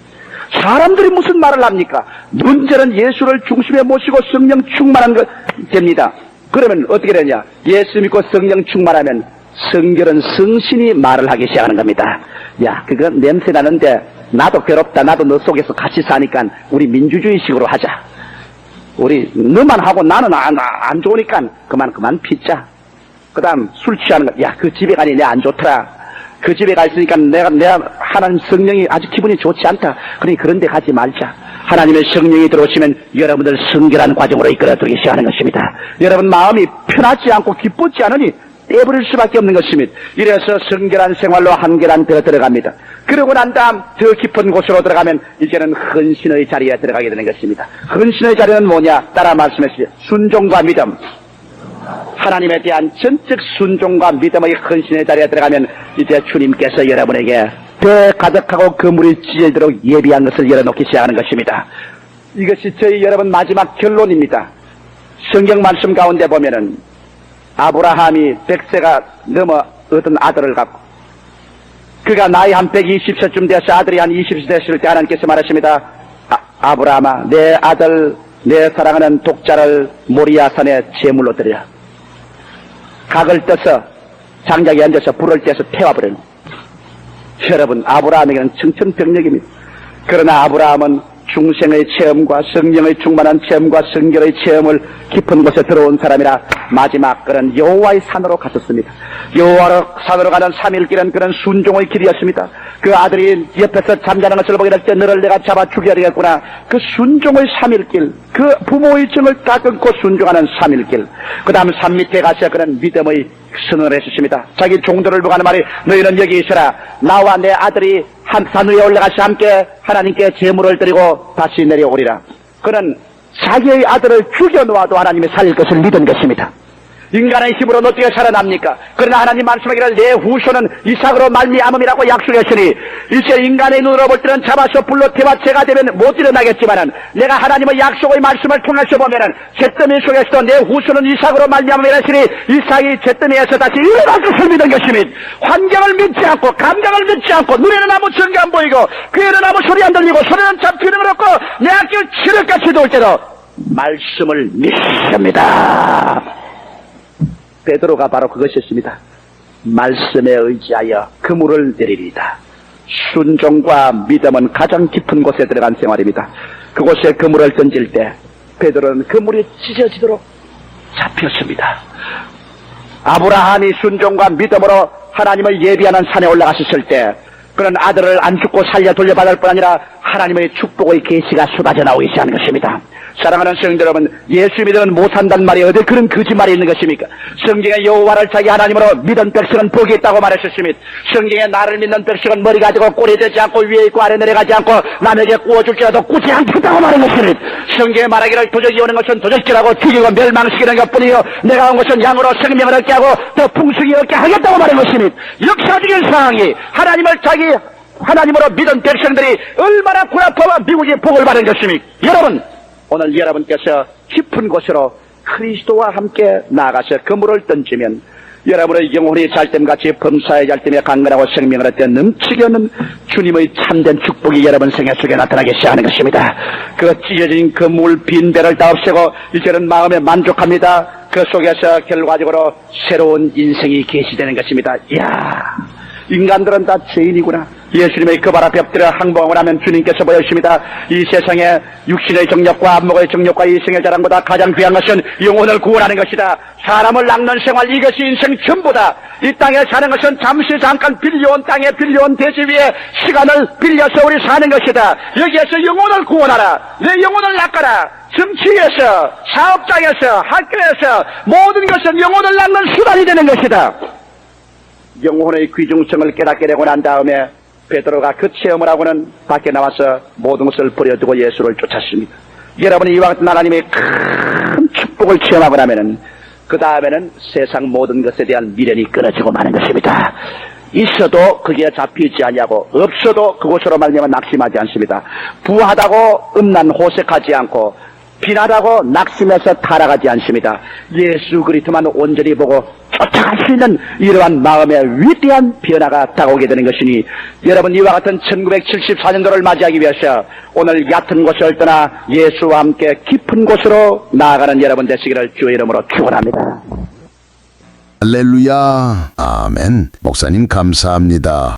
사람들이 무슨 말을 합니까? 문제는 예수를 중심에 모시고 성령 충만한 것 됩니다. 그러면 어떻게 되냐? 예수 믿고 성령 충만하면 성결은 성신이 말을 하기 시작하는 겁니다. 야, 그건 냄새 나는데 나도 괴롭다. 나도 너 속에서 같이 사니까 우리 민주주의식으로 하자. 우리 너만 하고 나는 안 좋으니까 그만 피자. 그 다음 술 취하는 거. 야, 그 집에 가니 내 안 좋더라. 그 집에 가 있으니까 내가 하나님 성령이 아주 기분이 좋지 않다. 그러니 그런 데 가지 말자. 하나님의 성령이 들어오시면 여러분들 성결한 과정으로 이끌어들기 시작하는 것입니다. 여러분 마음이 편하지 않고 기쁘지 않으니 떼버릴 수밖에 없는 것입니다. 이래서 성결한 생활로 한계란 더 들어갑니다. 그러고 난 다음 더 깊은 곳으로 들어가면 이제는 헌신의 자리에 들어가게 되는 것입니다. 헌신의 자리는 뭐냐? 따라 말씀하시죠. 순종과 믿음. 하나님에 대한 전적 순종과 믿음의 헌신의 자리에 들어가면 이제 주님께서 여러분에게 배 가득하고 그물이 찢어지도록 예비한 것을 열어놓기 시작하는 것입니다. 이것이 저희 여러분 마지막 결론입니다. 성경 말씀 가운데 보면은 아브라함이 100세가 넘어 얻은 아들을 갖고 그가 나이 한 120세쯤 돼서 아들이 한 20세 됐을 때 하나님께서 말하십니다. 아브라함아, 내 아들 내 사랑하는 독자를 모리아산에 제물로 드려. 각을 떠서 장작에 앉아서 불을 떼서 태워버려요. 여러분, 아브라함에게는 청천벽력입니다. 그러나 아브라함은 중생의 체험과 성령의 충만한 체험과 성결의 체험을 깊은 곳에 들어온 사람이라 마지막 그런 여호와의 산으로 갔었습니다. 여호와의 산으로 가는 3일길은 그런 순종의 길이었습니다. 그 아들이 옆에서 잠자는 것을 보게 될 때 너를 내가 잡아 죽여야 되겠구나. 그 순종의 3일길, 그 부모의 정을 다 끊고 순종하는 3일길. 그 다음 산 밑에 가서 그런 믿음의 선언을 했었습니다. 자기 종들을 보고 하는 말이 너희는 여기 있어라. 나와 내 아들이 한 산 위에 올라가서 함께 하나님께 제물을 드리고 다시 내려오리라. 그는 자기의 아들을 죽여놓아도 하나님이 살릴 것을 믿은 것입니다. 인간의 힘으로는 어떻게 살아납니까? 그러나 하나님 말씀하기를 내 후손은 이삭으로 말미암음이라고 약속했으니 이제 인간의 눈으로 볼 때는 잡아서 불로 태워 죄가 되면 못 일어나겠지만은 내가 하나님의 약속의 말씀을 통해서 보면은 잿더미 속에서도 내 후손은 이삭으로 말미암음이라 했으니 이삭이 잿더미에서 다시 일어날 것을 믿은 것입니다. 환경을 믿지 않고 감정을 믿지 않고 눈에는 아무 증거 안 보이고 귀에는 아무 소리 안 들리고 손에는 잡히는 걸 없고 내 앞길 칠흑같이 도울 때도 말씀을 믿습니다. 베드로가 바로 그것이었습니다. 말씀에 의지하여 그물을 내리리다. 순종과 믿음은 가장 깊은 곳에 들어간 생활입니다. 그곳에 그물을 던질 때 베드로는 그물이 찢어지도록 잡혔습니다. 아브라함이 순종과 믿음으로 하나님을 예비하는 산에 올라갔었을 때 그는 아들을 안 죽고 살려 돌려받을 뿐 아니라 하나님의 축복의 계시가 쏟아져 나오기 시작하는 것입니다. 사랑하는 성도 여러분, 예수 믿으면 못 산단 말이 어디 그런 거짓말이 있는 것입니까? 성경에 여호와를 자기 하나님으로 믿은 백성은 복이 있다고 말했었습니다. 성경에 나를 믿는 백성은 머리 가지고 꼬리 되지 않고 위에 있고 아래 내려가지 않고 남에게 구워줄지라도 꾸지 않겠다고 말한 것입니다. 성경에 말하기를 도적이 오는 것은 도적질하고 죽이고 멸망시키는 것뿐이요 내가 온 것은 양으로 생명을 얻게 하고 더 풍성히 얻게 하겠다고 말한 것입니다. 역사적인 상황이 하나님을 자기 하나님으로 믿은 백성들이 얼마나 구약파와 미국이 복을 받은 것입니까? 여러분, 오늘 여러분께서 깊은 곳으로 그리스도와 함께 나아가서 그물을 던지면 여러분의 영혼이 잘됨같이 범사에 잘됨에 강건하고 생명을 얻되 넘치게 없는 주님의 참된 축복이 여러분 생애 속에 나타나기 시작하는 것입니다. 그 찢어진 그물 빈 배를 다 없애고 이제는 마음에 만족합니다. 그 속에서 결과적으로 새로운 인생이 계시되는 것입니다. 이야, 인간들은 다 죄인이구나. 예수님의 그 발 앞에 엎드려 항복을 하면 주님께서 보여주십니다. 이 세상에 육신의 정력과 안목의 정력과 이생의 자랑보다 가장 귀한 것은 영혼을 구원하는 것이다. 사람을 낚는 생활, 이것이 인생 전부다. 이 땅에 사는 것은 잠시 잠깐 빌려온 땅에 빌려온 대지 위에 시간을 빌려서 우리 사는 것이다. 여기에서 영혼을 구원하라. 내 영혼을 낚아라. 정치에서, 사업장에서, 학교에서 모든 것은 영혼을 낚는 수단이 되는 것이다. 영혼의 귀중성을 깨닫게 되고 난 다음에 베드로가 그 체험을 하고는 밖에 나와서 모든 것을 버려두고 예수를 쫓았습니다. 여러분이 이와 같은 하나님의 큰 축복을 체험하고 나면은 그 다음에는 세상 모든 것에 대한 미련이 끊어지고 마는 것입니다. 있어도 그게 잡히지 아니하고 없어도 그곳으로 말미암아 낙심하지 않습니다. 부하다고 음란호색하지 않고 비난하고 낙심해서 타락하지 않습니다. 예수 그리스도만 온전히 보고 쫓아갈 수 있는 이러한 마음의 위대한 변화가 다가오게 되는 것이니 여러분 이와 같은 1974년도를 맞이하기 위해서 오늘 얕은 곳을 떠나 예수와 함께 깊은 곳으로 나아가는 여러분 되시기를 주의 이름으로 축원합니다. 할렐루야. 아멘. 목사님 감사합니다.